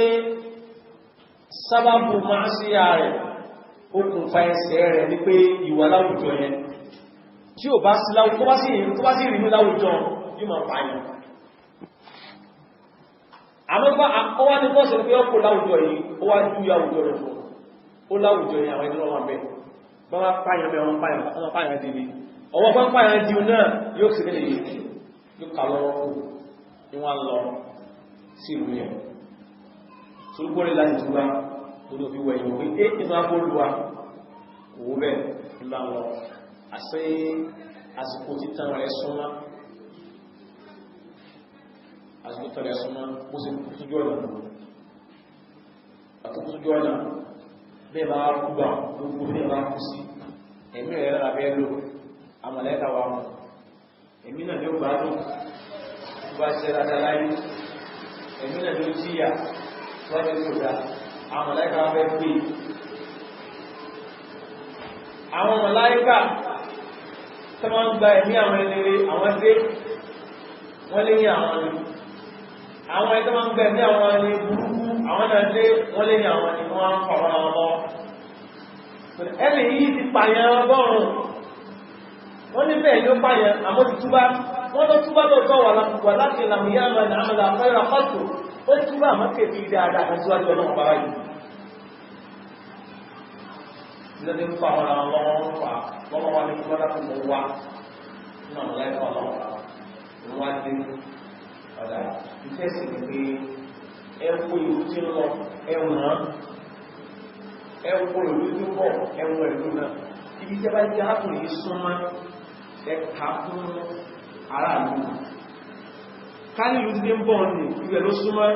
sábàbù máa sí ààrẹ okùnfà ẹsẹ̀ rẹ̀ ní pé ìwà láwùjọ yẹn tí ò bá sí láwùjọ tó bá sí rí ní láwùjọ yóò máa pààyàn àmọ́gbá ó wá ní bọ́ọ̀sẹ̀ pé ọkọ̀ láwùjọ yìí ó wá jú àwùjọ rẹ̀ fún ó láwùjọ yìí àwọn ẹni wọ́n bẹ̀ bá wá pààyàn bẹ̀ wọ́n pààyàn dì ní ọwọ́ bá pààyàn dì náà yóò sì nílẹ̀ yìí yóò kà lọ́wọ́ kú ní wọ́n lọ sí ìlú yẹn tó gbọ́rẹ̀ láti túbá orí òfin wẹ̀ yìí wípé ìmọ̀ agbóluwa owó bẹ́ẹ̀ nígbà lọ àṣẹ àsìkò títàn rẹ̀ súnmọ́ àsìkò títàn rẹ̀ súnmọ́ bó sì kú sójú ọ̀nà bẹ́ẹ̀ bá kú bá gbogbo bẹ́ẹ̀ bá kú sí ẹ̀mí rẹ̀ lára bẹ́ẹ̀ lò àmọ̀lẹ́ta wa mọ̀ ẹ̀mí náà ló gbádùn tó bá ṣe dáadáa láyé ẹ̀mí náà ló jíyà wáyé tó dá àwọn mọ̀láíkà wọ́n fẹ́ pè àwọn mọ̀láíkà tó máa ń gba ẹ̀mí àwọn ẹlẹ́rẹ́ àwọn dé wọ́n lé ní àwọn ni àwọn ẹ̀tọ́ máa ń gba ẹ̀mí àwọn ẹni burúkú àwọn náà dé wọ́n lé ní àwọn ni wọ́n ń fọwọ́ àwọn lọ ẹni yìí ti pààyàn ọgọ́rùn-ún wọ́n ní bẹ́ẹ̀ ló pààyàn àmọ́ ti túbá wọ́n lọ túbá lọ́tọ́ wà láti ìlàmìyà àmàlà àpẹẹrẹ àpọ̀tò ó túbá mọ́kẹ̀ bí dáadáa kan síwájú ọlọ́run bára yìí lọ́dí ń fa ọ̀rọ̀ ọlọ́run fà lọ́wọ́ wá ní kí wọ́n dákùn mọ́ wá nínú àwọn láìpẹ́ ọlọ́run wá dé ọ̀dà ìfẹ́ sì ní pé ẹ̀kọ́ ìlú tí ń lọ ẹ̀wọ̀n ẹ̀kọ́ ìlú tí ń bọ̀ ẹ̀wọ̀n ìlú náà ibi tí a bá jẹ́ arákùnrin yìí súnmọ́ ẹ̀ka fún aráàlú ká ní ìlú tí ń bọ̀ ní ibẹ̀ ló súnmọ́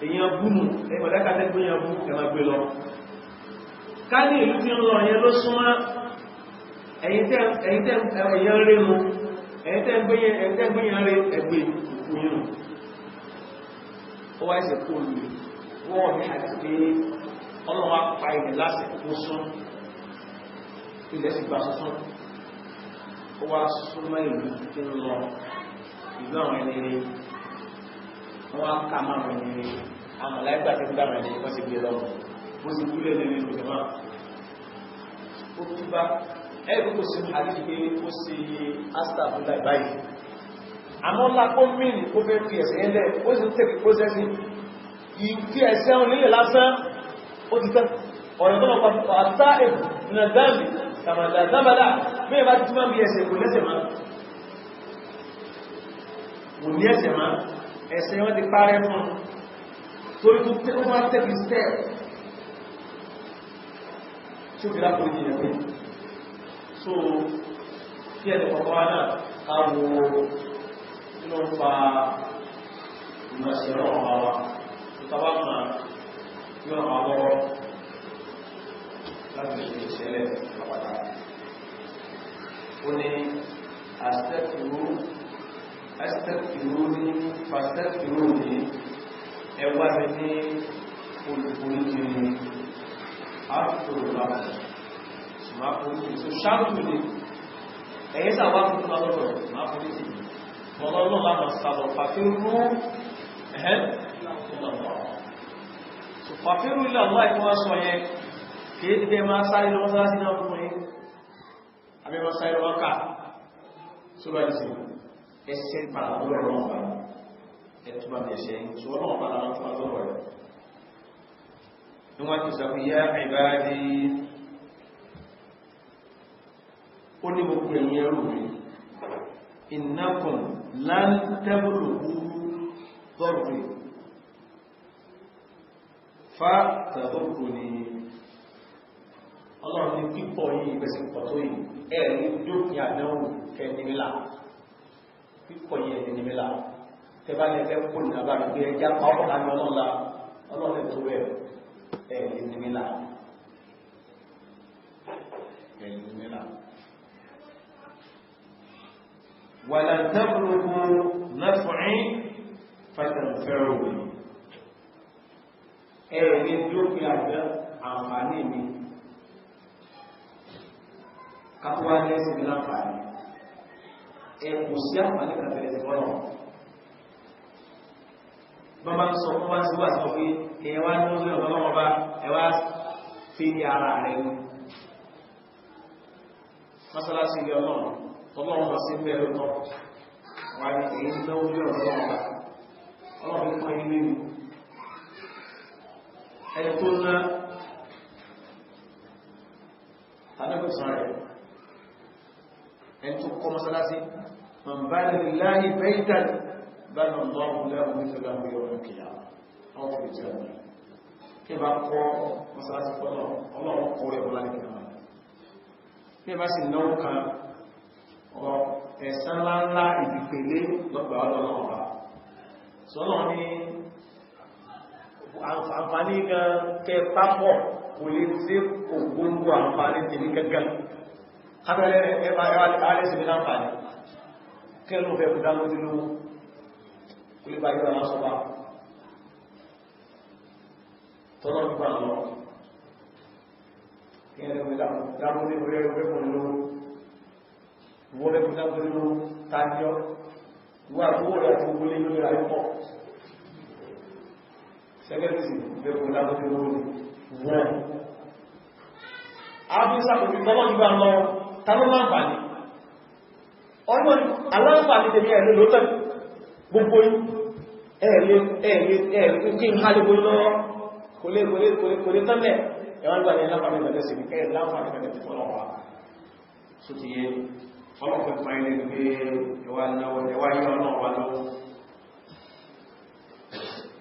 èyàn búnù ẹgbẹ̀lẹ́kàtẹ́gbé yàn bú ẹ̀mà gbé lọ ká ní ìlú tí ń lọ yẹn ló súnmọ́ èyàn rénu èyàn tẹ́gbé yàn ré ẹgbẹ́ ìkúnyìnù ó wá ẹsẹ̀ kó lù wọ́n ní àti pé ọlọ́wọ́ pa ilẹ̀ lásìkò sún ilẹ̀ sì gbà sún ó wá súnmọ́ ìlú tí ń lọ ìlú àwọn ẹni rí wọ́n ká máa rìn ní àmàláìgbà tí ó dára ní wọ́n ti gbé lọ́wọ́ bó sì gúlẹ̀ lẹ́nu ìjọba ó túbá ẹgbẹ́ kò sí àdíjì pé ó sì astagfirullah báyìí àmọ́ lápó mìírí ó fẹ́ fi ẹ̀sẹ̀ ẹlẹ́ ó sì tẹ́kì pósẹ́sì ìfí ẹ̀sẹ̀ onílẹ̀ lásán ó ti tẹ́ ọ̀rọ̀ tó lọ́pàá àtà ẹ̀bù nà dáàmì kàmàdà dábàdà mẹ́rin bá ti túnmà bí ẹ̀sẹ̀ kò lẹ́sẹ̀ máa ẹ̀sẹ̀ wọ́n ti parẹ́ fún torí tó tẹ́ wọ́n máa tẹ́kì stẹ́ tí ó fi lápò ìjìnà pé so kí ẹni kọ̀kọ́ náà káwọ tí ló ń fa ìmọ̀sílẹ̀ ọ̀pá wa tó tàbá máa yọ àwọn ọwọ́ láti ṣe ìṣẹ̀lẹ̀ àpàdà ó ní astagfiruni fastagfiruni ẹwà mi ní olùforíjì ní àtòrò lápò so ṣáàtù ní ẹ̀yẹ́ sàwà fún ọlọ́rọ̀ máa foríjì ọlọ́rọ̀ lámà sàbọ̀ fàfírú ẹ̀hẹ́ so fàfírú ilẹ̀ àwọn àìkọ́ sọ yẹn kìí ti kẹ́ máa sáré lọ́wọ́ sára sí náà fún ẹ̀ àbẹ́ máa sáré lọ́wọ́ ká sóbá ìsìn ẹsẹ̀ padà lọ́rọ̀ ọ̀pá ẹ̀tùbà ní ẹ̀ṣẹ̀ tí wọ́n náà padà fún àlọ́rọ̀ rẹ̀ wọ́n ti sọ ya ibadi ó ní gbogbo ẹ̀yin ẹrú mi innakum lan tablughu darri fa tadurruni ọlọ́run ní pípọ̀ yìí ìgbẹ̀sẹ̀ pọ̀ tó yìí ẹ̀rí dókìn àdánwò kẹ́nìmílà pípọ̀ yìí ẹ̀nìmílà tẹ́bá ní ẹgbẹ́ kó nìyà bá rí pé ẹjá pa ọkọ̀ láti ọlọ́run tó rẹ̀ ẹ̀nìmílà wala tablughu naf'i fatanfa'u ẹ̀rí dókìn àǹfààní mi kápúwá ní ẹ̀sìn ní láǹfààní ẹ̀kù sí àǹfààní kàtẹ̀lẹ̀ ti fọ́nà bọ́bá ń sọ fún wá sí wà sọ pé ẹ̀wà ní ó sílẹ̀ ọ̀tọ́lọ́wọ́ bá ẹwà fi ní ara rẹ̀ ní mọ́sálásí ilé ọlọ́run tọ́lọ́run lọ sí mẹ́rin tọ́ wà ní èyí ní ó sílẹ̀ ọ̀tọ́lọ́wọ́ bá ọlọ́run fún ilé ìlú ẹni tó ná tàbíkùsàn rẹ̀ ẹni tó kọ́ mọ́sálásí man bana lillahi baytan bana Allahu lahu mithlahu yawm al-qiyamah àwọn tó jẹ́ ọ̀nà kí bá kọ́ mọ́sálásí fọ́lọ̀ ọlọ́run kọ́ rẹ̀ bọ́lá ní kìnnà bí ẹ bá sì náwó kan ẹ̀san ńláńlá ìdìpele lọ́gbà ọlọ́run sọ́lọ́ ní àǹfààní gan kẹ pápọ̀ kò lè tí ògbóngbò àǹfààní tèmi gẹ́gẹ́ abẹ́rẹ́ ẹbá alẹ́sì ní láǹfààní kí ló fẹ́ kúdá lójú lówó kò lè bá yíra lásọ́bá tọ́lọ́ nípa lọ kí ẹni dámú ní orí ẹgbẹ́ fún lówó wọ́n lè kúdá lójú lówó tàbíọ́ wà tó wọ́n rẹ̀ tó wọlé lórí ayọ́pọ̀ sẹ́gẹ́rìsì lẹ́kùn lábọ́dé lórí wọ́n ábísàkòtì tọ́lọ́ nípa lọ tàbí láǹfààní ọdún aláǹfààní tèmi ẹ̀lẹ́ ló tẹ́ gbogbo ẹ̀ẹ̀lẹ́ kí n hálẹ́ gbogbo lọ kò lè tẹ́lẹ̀ ẹwọ́n gbà ní láǹfààní mẹ́lẹ́ sí ní kẹ́ẹ̀ láǹfààní mẹ́lẹ́ ti fọ́lọ̀ wà so ti yẹ ọlọ́pẹ́ pàílẹ̀ gbé ẹwà yíò náà wà lọ́wọ́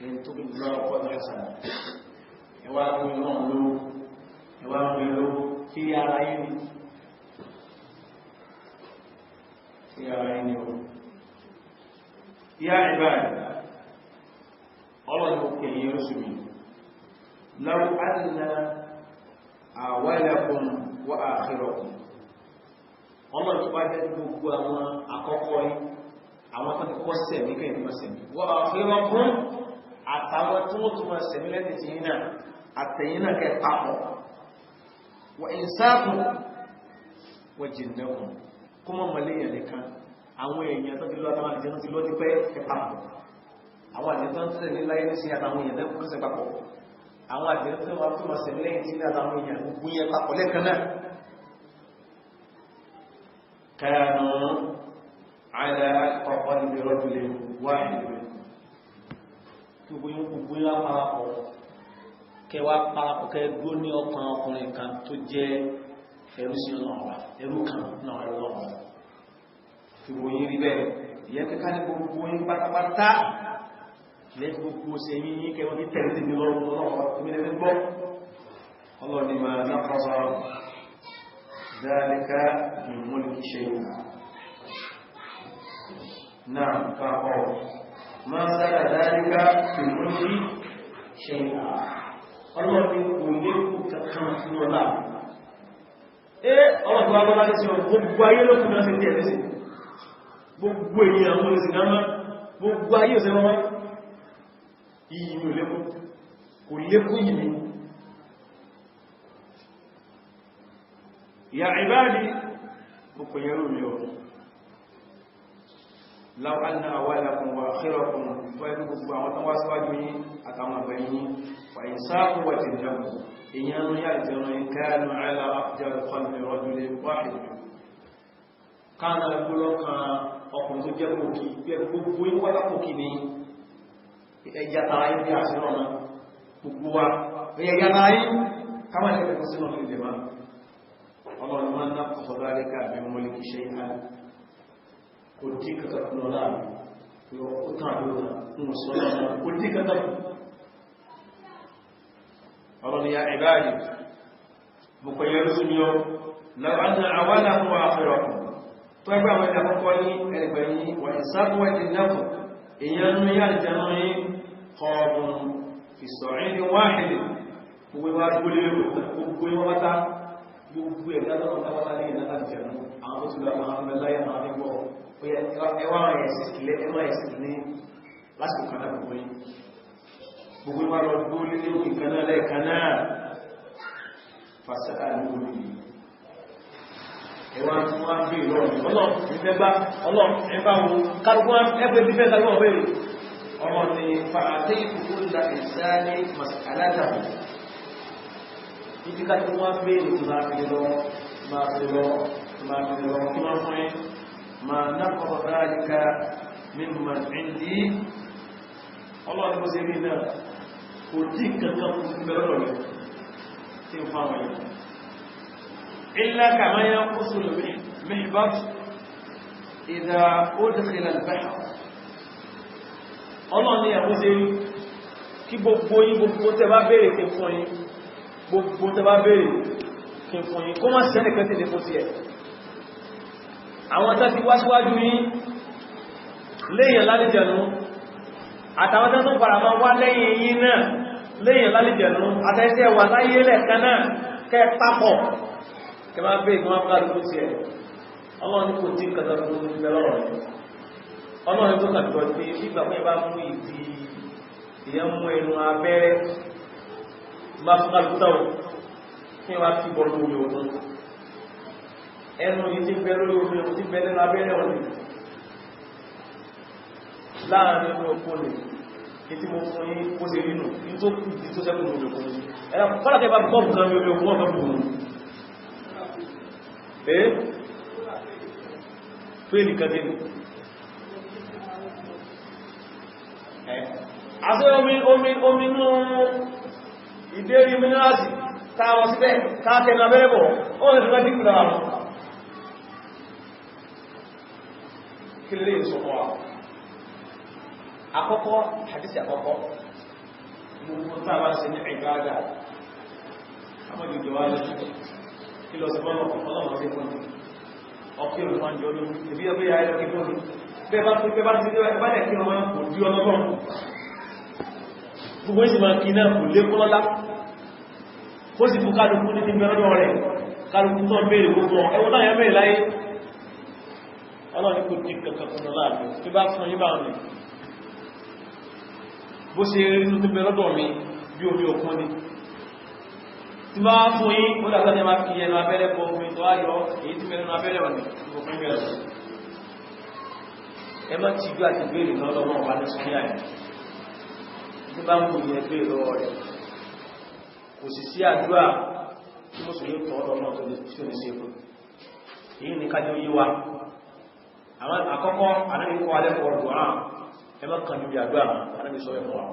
ẹni tó bí lọ́wọ́ pọ̀ ní ẹ̀sàn ẹwà mú ló kí ara yìí ni o yá ìbáyìí ọlọ́dún òkè yìí rúsù mi law anna awwalakum wa akhirakum ọlọ́dún bá jẹ́ gbogbo àwọn àkọ́kọ́ yìí àwọn tó ti kọ́ sẹ̀mí kẹ́yìn mọ́ sẹ̀mí wa akhirakum àtàwọn tí wọ́n tún máa sẹ̀mí lẹ́tì tí yìí náà àtẹ̀yìn náà kẹ́ papọ̀ wa insakum wa jinnakum kọmọ mọ̀lẹ́yìn nìkan àwọn èèyàn tó ti lọ àtàwọn àjẹ́ tó ti lọ ti pẹ́ ẹ̀pàpọ̀ àwọn àjẹ́ tó ń tẹ́lẹ̀ ní láyé ní sí àtàwọn èèyàn tó kọ́sẹ̀ papọ̀ àwọn àjẹ́ tó wà tó mọ̀sẹ̀ lẹ́yìn tí ní àtàwọn èèyàn gbogbo yẹn papọ̀ lẹ́kan náà kanu ala qalbi rajulin wahid gbogbo yẹn parapọ̀ kẹwàá parapọ̀ kẹ dúró ní ọkàn ọkùnrin kan tó jẹ́ ẹrú sí ọlọ́ọ̀wà ẹrú kan náà ẹrú lọ́wọ́ ìwòyìn rí bẹ́ẹ̀ ìyẹn kíká ní gbogbo yín pátápátá lẹ́yìn gbogbo ṣe yín yín kẹwọ́n ní tẹ̀lé ní lọ́wọ́ ìmìnira gbọ́ ọlọ́ni ma naqasa dhalika min mulki shay'an náà kápọ̀ ma zala dhalika min mulki shay'an ọlọ́ni kò lékù kankan fún ọlá ọlọ́pàá agbọ́lá ní sí ọ gbogbo ayé ló kùnà sí tí ẹ̀lẹ́sì gbogbo ènìyàn mú lẹ́sì náà gbogbo ayé òsẹ́ wọ́n yìí ní olékún kò lékún yìí ní ya ibadi gbogbo yẹrù ní ọ law anna awwalakum wa akhirakum fọ́ ẹgbẹ́ gbogbo àwọn tán wá síwájú yín àtàwọn àgbẹ̀yìn wa insakum wa jinnakum èyàn ló yà ìjọna ìkáàlù àìlà àfíjàrù kọlùmí rọ́júlé wáhìdì káàlù ẹgbùlọ́ kan ọkùnrin tó jẹ́ kòkí gbogbo ìwọ́lá kòkí ní ẹjà tàà ibi àṣírọ̀nà gbogbo wa ẹ̀yẹ yára yìí káwọn ẹ̀kẹ́ kó sínú ilé ma ọlọ́run máa ná kọ̀ọ̀dọ́ alẹ́kà bí mọ́lì kì ṣe ìhà kò dí kàkà kúrò láàrin ó tán àdúrà fún òṣèlú kò dí kàkà ọlọ́run ya ìbáàdì mo kọ̀ yẹ rúsùn yọ lọ́wọ́ àwọn àwọn àfẹ́rọ̀kùn tó ẹgbẹ́ àwọn ẹ̀dà kọ́kọ́ ní ẹgbẹ̀yìn wà ìsáàkùnwà ìdínlẹ́kùn èyàn ní yà ìjẹun ní ọ̀rùn ìsọ̀rin ní wáhìlì gbogbo ìwà gbogbo ìwà wátá gbogbo ẹ̀dá lọ́nà wátá ní ìdáta ìjẹun àwọn tó ti lọ àwọn ọmọ ẹláyà máa ní gbọ́ ẹwà ẹ̀sìkìlẹ̀ ẹmọ ẹ̀sìkì ní lásìkò kan náà gbogbo ìwà lọ gbogbo ilé ìkaná lẹ́ẹ̀kaná fàṣẹ́kà ní orí ẹwà tí wọ́n ń bí ìlọ́rùn ọlọ́run ìfẹ́gbá ọlọ́run ẹgbà wo kálùkùn ẹgbẹ́ bífẹ́ kálùkùn ọ̀bẹ̀rẹ̀ ọmọ ni fàáté ìfòkó ìlà ìsáyé masàkálátà ibi ká tí wọ́n bèèrè tó máa fi lọ kí wọ́n fún ẹ ma náà dáríká mímọ̀ ìdí ọlọ́run bó ṣe rí náà kò dí kankan fún bẹ̀rẹ̀ rẹ̀ tí ó fáwọn yìí إلا كما ينقص المحبط إذا أدخل البحر الله ni àwọn ṣe kí gbogbo yín gbogbo tẹ́ bá béèrè kí fún yín gbogbo tẹ́ bá béèrè kí fún yín kó má sí ẹnìkan tí lè fún sí ẹ̀ àwọn tẹ́ ti wá síwájú yín léèyàn lálìjẹ̀nú àtàwọn tẹ́ tó fara máa wá lẹ́yìn yín náà léèyàn lálìjẹ̀nú àtẹ́sẹ́ wà láyé lẹ́ẹ̀kan náà kẹ́ papọ̀ kẹma bẹ́ẹ̀ kí wọ́n bá lókú sí ẹ̀ ọlọ́run ní kò tí kàtà tó ní bẹ̀rọ̀ rẹ̀ ọlọ́run tó kàtà pé nígbà pé bá mú ìdí ìyẹn mú ẹnu abẹ́rẹ́ bá fún kálùkútàwò kí wọ́n fi bọ́ lórí ogun ẹnu yìí tí bẹ́ lórí ogun tí bẹ́ lẹ́nu abẹ́rẹ́ wọn láàrin ẹnu ọkọ̀ lè kí tí mo fún yí kó ṣe rí nù ní tó kù tó sẹ́kù lórí ogun ẹ̀rọ kọ́lá fèèlì kan dínú àti omi nú ìdérí míníràsì táwọn síbẹ̀ káàkiri abẹ́rẹ́bọ̀ ó lè fẹ́ dínkù dára mọ́ kí lè sọ̀rọ̀ àkọ́kọ́ hadisi àkọ́kọ́ gbogbo tàbá sí ní ìbádà àmọ́jù jọwálẹ̀ kí lọ sí bọ́lọ̀ ọlọ́run sí fún ọkí olùfàn jọ lórí ìbí ọbí ya ẹlọ́kí fún mi bẹ́ẹ̀ bá ti ẹbálẹ̀ kí wọ́n kò dí ọlọ́gbọ́n gbogbo ìsì máa kí náà kò lékún lọ́lá ó sì fún kálukú ní ti bẹ̀rẹ̀ rẹ̀ kálukú tó ń bèèrè gbogbo ẹwọ́n náà yẹn bèèrè láyé ọlọ́run kò dí kankan fún ọlá àbẹ̀ tí bá fún yí bá wọn bó ṣe rí tó bẹ̀rẹ̀ lọ́dọ̀ mi bí omi òkun ni tí bá fún yí ó dàgbà ní ma fi ẹnu abẹ́rẹ́ bọ́ omi tó ayọ́ èyí tí mẹ́rin abẹ́rẹ́ wọn ni òfin bẹ̀rẹ̀ ẹ má ti gbá àti béèrè lọ́lọ́wọ́ wà ní sọ́yà ẹ̀ tí bá ń kò yẹ béèrè lọ́wọ́ rẹ̀ kò sì sí àdúrà tí mo sì yóò tọ́ ọ̀dọ́ náà tó lè tí ò ní ṣe fún èyí ní kájọ yí wa àwọn àkọ́kọ́ anábìkọ́ alẹ́kọ̀ọ́ ọ̀dọ̀ àrùn ẹ má kàn níbi àdúrà anábì sọ ẹ̀kọ́ wa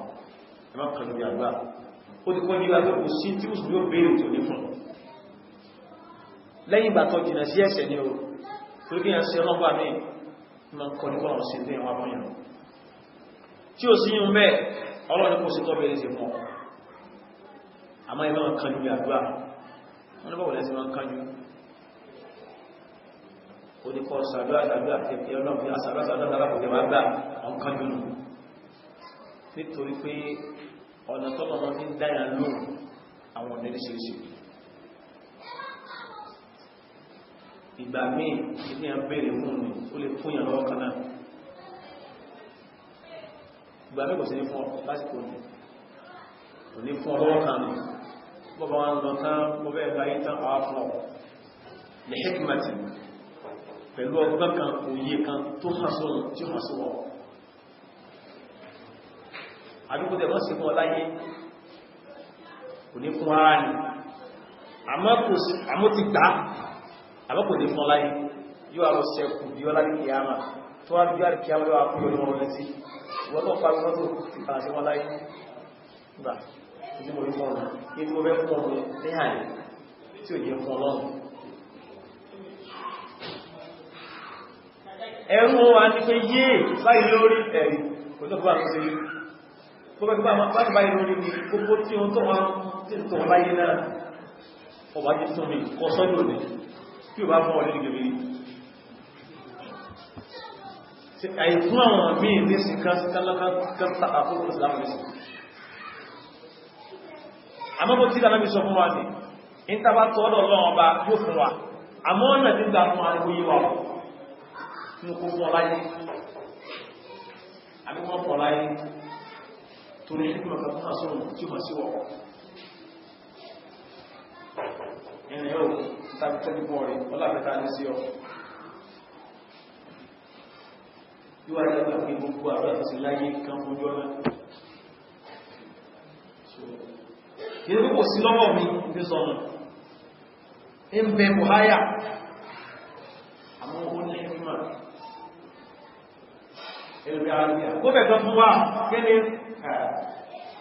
ẹ má kàn níbi àdúrà ó ti kọ́ ní ìwàtọ̀ kò sí tí mùsùlùmí ó béèrè tó ní fún lẹ́yìn ìgbà tó jìnà sí ẹ̀ṣẹ̀ ni o torí kí yẹn sí ọlọ́gbà mí ma ń kọ́ ní kọ́nà sí ilé ẹwà mọ́yàn tí ó sí yún bẹ́ẹ̀ ọlọ́ni kò sí tọ́bẹ̀rẹ̀ sí fún àmọ́ ẹgbẹ́ wọn kanjú bí àdúrà wọn ní bọ́wọ̀ lẹ́sí wọn kanjú ó ní kọ́ sàdúrà tẹ́fẹ́ ọlọ́pẹ́ àsàdúrà nítorí pé ọ̀nà tọ́lọ̀ wọn ní dáyà lóòrùn àwọn ọ̀nà ìṣẹ́ṣẹ́ ìgbà míì ní à ń bèèrè fún mi ó lè fún ìyàn lọ́wọ́ kanáà ìgbà míì kò sí ní fún ọ lásìkò ní kò ní fún ọlọ́wọ́ kan ní bọ́bá wọn lọ tán bọ́bá ẹ̀gbà yí tán àwọn fún ọ lè hekimati pẹ̀lú ọgbọ́n kan òye kan tó hàn sóhun tí ó hàn sí wọ́n àdúgbòtẹ̀ wọ́n sí fún ọláyé kò ní fún ara ní àmọ́ ti gbá àmọ́ kò ní fún ọláyé yóò àrọ̀ sẹ́kù bí ọlá ní kìyàmà tó wá bí àríkìyàmà lọ́wọ́ fún ọlọ́run lẹ́sí wọ́n tó parí wọ́n tó fi kàrà sí wọn láyé gbà tí mo rí fún ọ̀nà ní tí mo fẹ́ fún ọmọ ní àyè tí ò jẹ́ fún ọlọ́run ẹ̀rùn wa ní pé yé báyìí lórí ẹ̀rí kò tó bá tó sí gbogbo bá báyìí lórí ní gbogbo tí ó tó wọn tí ó tó wọn báyìí náà ọba jí tún mi kọ sọ́dọ̀ ní tí ó bá fún ọdún gẹ̀gẹ̀ àìfún àwọn míì ní sí kásítàlọ́kásítà àfúrú ìsìlámù ní sí àmọ́bọ̀ tí ìdáná bí sọ fún wa ní ìntàbá tọ́ọ̀dọ̀ lọ́wọ́ ọba yóò fún wa àmọ́ ọ̀nà tí gbà fún àríwó yíwa ní kó fún ọláyé àbí wọ́n fún ọláyé tó ní ṣíkí mọ̀ká fún àṣọ́rùn tí ó mọ̀ sí wọ́pọ̀ ẹni yóò tàbí tẹ́lú fún ọ̀rẹ́ ọláfẹ́ta ní sí ọ yíwá ìjọba pé gbogbo àrẹ́ àti láyé kan fún ọjọ́ náà kìí ní kò sí lọ́wọ́ mi ní sọ́nà ń bẹ buhaya àmọ́ ó ní ẹgbìmọ̀ ẹgbẹ̀ àríyà kó bẹ̀ tán fún wa gẹ́lẹ́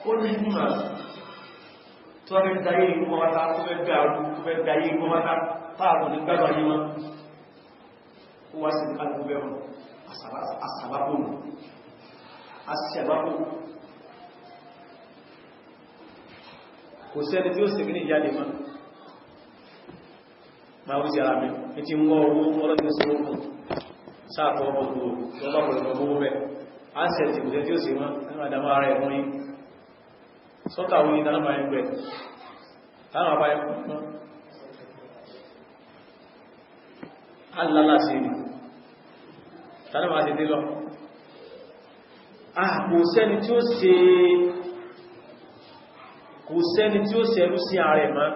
ó ní ẹgbìmọ̀ tó wá fẹ́ dáyé ikú wátá tó fẹ́ gbẹ̀ àrùn tó fẹ́ dáyé ikú wátá táàbù ní gbàgbà yí wọn ó wá sí kálùkù bẹ̀rùn àsàbábò kò sẹ́ni tí ó sì ní ìyáde mọ́ ma ó sì ara mi ní ti mọ́ owó ọlọ́dún sí owó sáàpọ̀ ọgbogbo lọ́pọ̀lọpọ̀ owó bẹ́ á sẹ̀ tí kò sẹ́ tí ó sì mọ́ nínú àdámọ́ ara ẹ̀mọ́ yìí sọ́kàwé ní tánàmà ẹgbẹ̀ tánàmà bá ẹkùn mọ́ alálà sí rí tánàmà ti dé lọ kò sẹ́ni tí ó ṣẹrú sí ààrẹ mọ́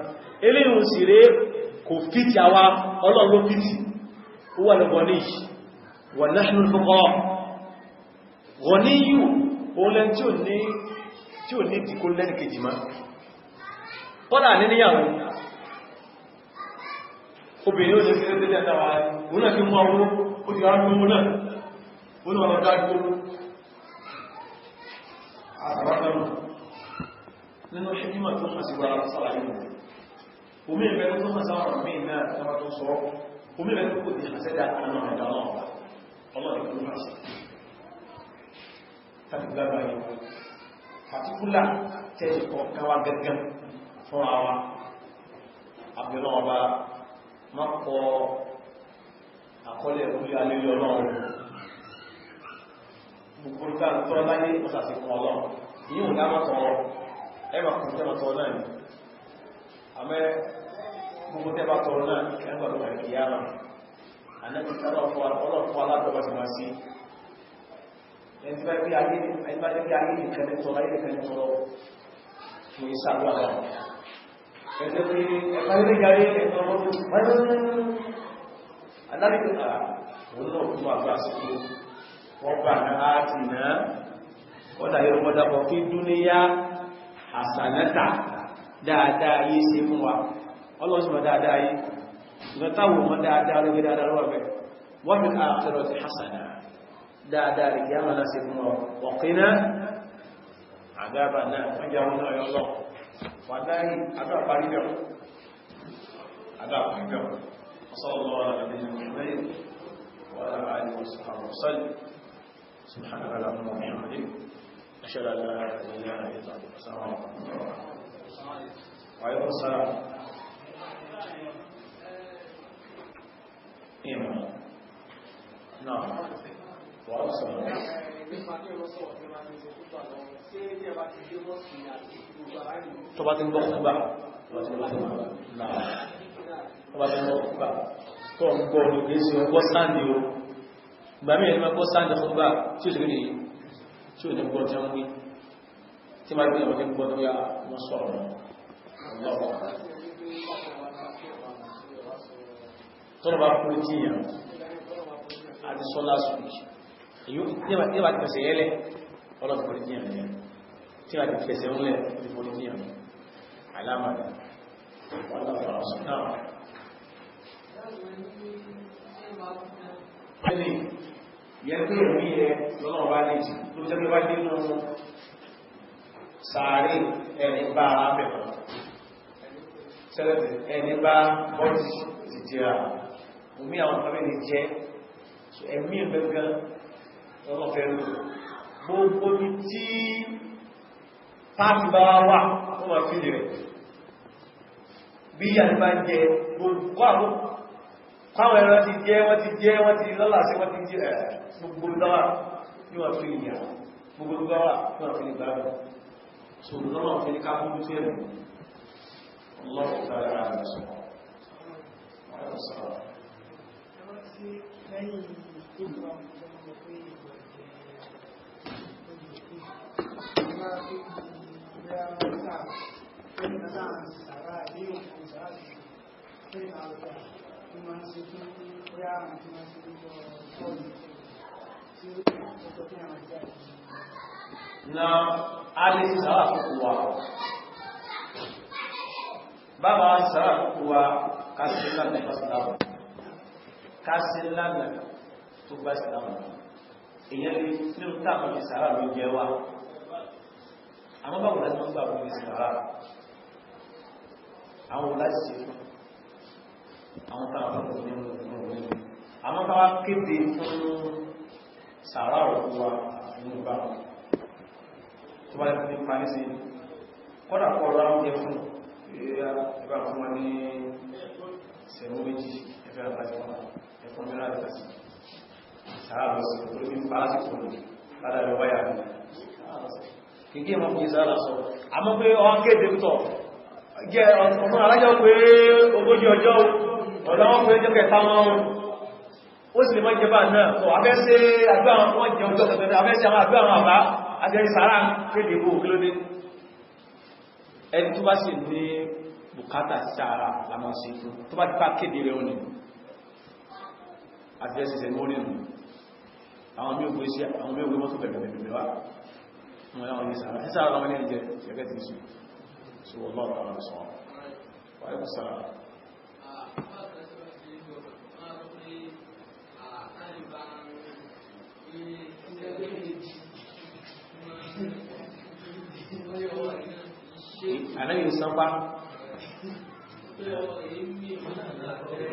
eléyìn sì rẹ̀ kò fìtì àwa Ọlọ́run ló fìtì ó wà ní gọ̀níyì wà national fuqara gọ̀níyù olẹ́ tí ò ní dìkó lẹ́nì kejì má kọ́dà níníyàwó obìnrin ó ní sí lẹ́tẹ́lẹ́ àtàwà òun náà fi mú àwọn ó ti rárá gbogbo náà ó ní ọ̀nà dájú nínú ṣíkímà tó mọ̀ sí gbára sára yìí omi ìbẹ̀rẹ̀ tó mọ̀ sára mí náà tàbí tó sọ omi ìbẹ̀rẹ̀ tó kò di àṣẹ́dá àwọn ẹ̀dà náà ọlọ́rin tó mọ̀ sí tàbí lábá yìí pàtíkúlà tẹ́sì kọ̀ọ̀kan wá gẹ́gẹ́ fún àwa àbẹ̀rẹ̀ ọba mọ́kọ̀ àkọlẹ̀ orí alẹ́lẹ́ ọlọ́run gbogbo ìgbà tó láyé ọ̀sàsìkò ọlọ́run yíò dámọ́tọ̀ ẹwà kùn tẹ́bà tọ́ náà ni àmẹ́ gbogbo tẹ́bà tọ́ náà ẹgbà tó wà kìíyàmà anẹ́bí ọlọ́fọ́ aládọ́bà ti máa sí ẹni tí bá gbé ayé nìkan tọ́lá ayé nìkan tọ́lọ fún ìsàlú àwọn ẹgbẹ́ pé ẹ̀fà ilé gàrí ẹ̀tọ́ ọmọdún alábìkà òun náà fún àgbà síkú wọ́n bá náà ti náà wọ́n dà yóò mọ́dàpọ̀ fi dúníyà àsànẹ́ta dáadáa yìí sí fún wa ọlọ́sùnmọ̀ dáadáa yìí ìgbẹ́tàwò mọ́ dáadáa lórí dáadáa lọ́wọ́ bẹ̀ wọ́n fi àkẹrọ̀ ti hasana dáadáa rí kí á máa sí fún wa ọ̀kínà àgábà náà wọ́n jẹ́ àwọn náà yọ́lọ́ wà dáyì agbáparí bẹ̀ أشهد أن لا إله إلا الله السلام عليكم وعليكم السلام إيمان نعم وعليكم السلام tó bá ti ń gbọ́ fúgbà tó ń gbọ́ ní kìí sí ọgbọ́ sáàdì o gbàmí ẹ̀lẹ́mọ́ gbọ́ sáàdì fúgbà tí ó sì rí tí ó ní gbọ́ tí ó ń wí tí máa gbé ọmọdé gbọ́ tó yá wọ́n sọ̀rọ̀ lọ́wọ́ tọ́rọ bá kúrò tí yàn àti sọ́lá sùúrù èyí tí wà ti fẹsẹ̀ yẹ́lẹ̀ ọlọ́pù kúrò tí yàn yẹn tí wà ti fẹsẹ̀ ńlẹ̀ kúrò tí yàn alámàdà wọ́n lọ́wọ́ ọ̀sán náà yẹn pé ẹ̀mí ẹ lọ́nà bá ní jù ló jẹ́ pé wá dé nínú sàárè ẹni bá ara bẹ̀rẹ̀ sẹ́lẹ̀tẹ̀ ẹni bá bọ́dì ti jẹ́ra omi àwọn ọmọ ẹni jẹ́ ẹ̀mí ẹ̀gbẹ̀gbẹ̀ lọ́nà fẹ́ lò gbogbo ní tí pàtí bá wà ó ma fi rẹ̀ bí i àti bá jẹ gbogbo káwọn ẹran ti jẹ́ wọ́n ti lọ́lá sí wọ́n ti jẹ́ gbogbo lọ́wà ní wọ́n fi ìyà gbogbo lọ́wà ní wọ́n fi ìgbàmù so lọ́nà fi ní káàkùn tí ẹ̀rù lọ́wọ́ tààrà rẹ̀ sọ na alẹ́ sára fún wa bàbá sára fún wa kásí lánà ìfàsíláwà kásí lánà tó bá síláwà èyàn lè nínú táàmù ní sára ló jẹ wá àwọn báwo láti wọ́n gbà fún ní sára àwọn láti ṣe fún àwọn táàmù fún nínú àwọn káwà kéde fún sára òkú wa nínú bá tó bá lẹ́fún ní parí sí kọ́dà kọ́ ráúnjẹ fún ẹgbà fún wọn ní sẹ̀mú méjì ẹgbẹ́ àpájẹ́ wọn ẹ̀fún mẹ́rin àti sára lọ sí olóbi ń pàá sí fún ládàrí wáyà rẹ̀ kìí mọ́ kìí sára sọ àmọ́ pé ọwọ́n kéde tọ̀ jẹ́ ọmọ alájọ́ pé ogójì ọjọ́ ọ̀dọ́wọ́n pé jẹ́ kẹta wọn ó sì lè mọ́ jẹba náà sọ abẹ́sẹ́ àgbà wọn jẹ ọjọ́ kẹta abẹ́sẹ́ àwọn àgbà àwọn àbá àjẹ́rí sára kéde bó kílódé ẹni tó bá sì ní bùkátà sára lámọ́ sí fún tó bá ti bá kéde rẹ̀ òní àti ẹsẹsẹ ní orí nù àwọn mí ògbé sí àwọn mí ògbé mọ́tò bẹ̀rẹ̀ wá wọ́n láwọn ní sára sísára láwọn ní ẹjẹ́ ṣẹgẹ́ ti sí sí wọ́n lọ́ọ̀tà wọn sọ wáyé kò sára Ànábì sanpa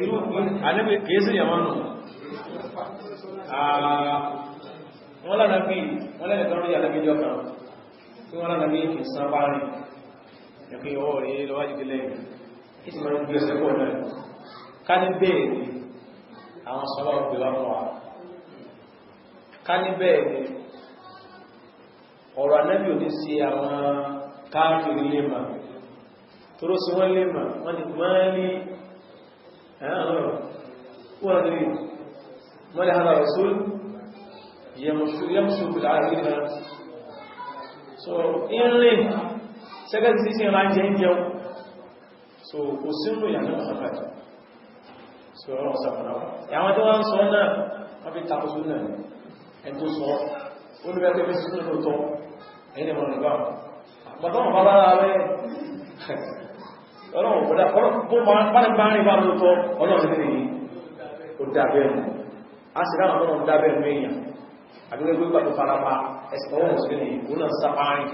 irú Ànábì kèésì yàmánu wọ́n lánàbí wọ́n lẹ́nà tọ́rọ Ànábì jọ kan tí wọ́n lánàbí kì sanpa rí ẹ̀kùn ọwọ́ rí lọ́wájú gílẹ̀ ìtì máa ń gbé ẹsẹ̀ pọ̀ náà ká ní bẹ́ẹ̀ ni àwọn sọ́lọ́ gbé wá fún wa ká ní bẹ́ẹ̀ ni ọ̀rọ̀ Ànábì ò ní sí àwọn káàkiri lè máa tóró sí wọ́n lè máa wọ́n ni máa ní wọ́n lè hàrà rasul yamsu bil arina so irin sẹ́gẹ́ tí sí ìrìn jẹ́ jẹun so kò sínú ìyànà àfàjì so ọ̀rọ̀ sàfànáwà àwọn tí wọ́n sọ náà wọ́n fi takò sún náà ẹn tó sọ olùgbẹ́gbẹ́ sí sínú tó ẹni mọ̀ nígbà bàtọ́wọ̀n bá lára rẹ̀ ọlọ́run kò dá bó bá ní bá rí bá lóòtọ́ ọlọ́run ní ó dábẹ̀rún a sì ráwọn ọlọ́run dábẹ̀rún èèyàn àbígbẹ́gbẹ́ gbà tó fara pa ẹ̀sìn ọwọ́n sí ní ìkó náà sápárín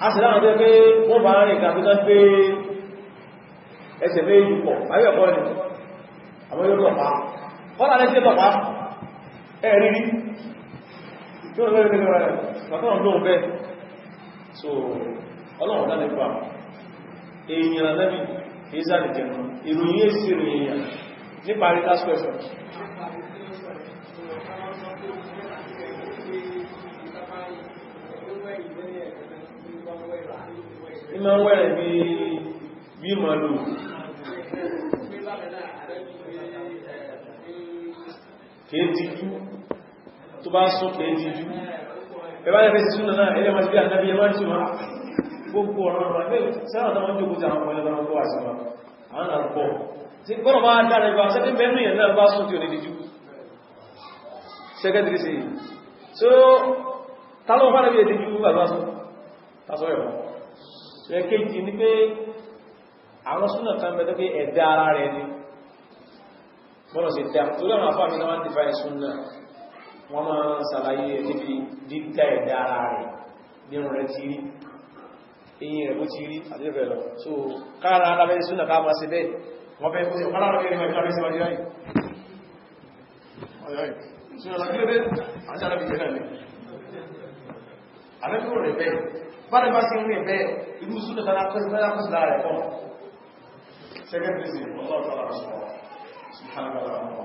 a sì ráwọn pé wọ́n bá rí ìgbà tó ká pé ẹsẹ̀ méjì pọ̀ ayẹ́kọ́ ni àwọn yóò tọ̀pá kọ́lá lẹ́sí tọ̀pá ẹ̀rí tí ó lọ́rẹ̀ nígbà rẹ̀ pàtàkì lóòrùn bẹ́ẹ̀ so ọlọ́run dá nípa èèyàn lẹ́bí ìsáàdì jẹun ìròyìn èsì ìròyìn nípa rí last question ìmọ̀ wẹ́rẹ̀ bí màlù kéèdìjú tó bá sún kéèdìjú ẹbá yẹ́ fẹ́ sí súnà náà ilẹ̀ máa ti bí ànábí ẹmọ́ tí wọ́n gbogbo ọ̀rọ̀ ọ̀rọ̀ ẹgbẹ́ sẹ́wọ̀n tó wọ́n jókòó tí àwọn ọmọ ẹlẹ́gbọ́n kó wà sí wọn àwọn àrùpọ̀ tí gbọ́nà bá dára ẹgbà sẹ́kẹ́ mẹ́rin yẹn náà bá sún tí ò ní díjú sẹ́kẹ́dìrí sí so tálọ́ fánà bí ẹ̀dìjú bàbá sún tásọ́ ẹ̀wọ̀n ṣe kéjì ní pé àwọn súnà kan bẹ́ pé ẹ̀dá ara rẹ̀ ni bọ́nà sí tẹ́ tó lọ́nà àfáà mi náà wọ́n ti fà súnà wọ́n máa ń sàlàyé níbi dídá ẹ̀dá ara rẹ̀ nínú rẹ̀ ti rí eyín rẹ̀ bó ti rí àti bẹ́ẹ̀ lọ so káàrà alábẹ́ súnà ká máa ṣe bẹ́ẹ̀ wọ́n fẹ́ kó sí ọ̀pá láàrín ẹgbẹ̀rẹ̀ ìjọba sí ọjọ́ yìí súnà lágbẹ́lẹ́ àti alábìjẹ́ náà ni alẹ́kùnrin rẹ̀ bẹ́ẹ̀ bá rẹ̀ bá sí rí bẹ́ẹ̀ irú súnà tánà kọ́sí láàrẹ̀ kan second reason Allah ta'ala subhanahu wa ta'ala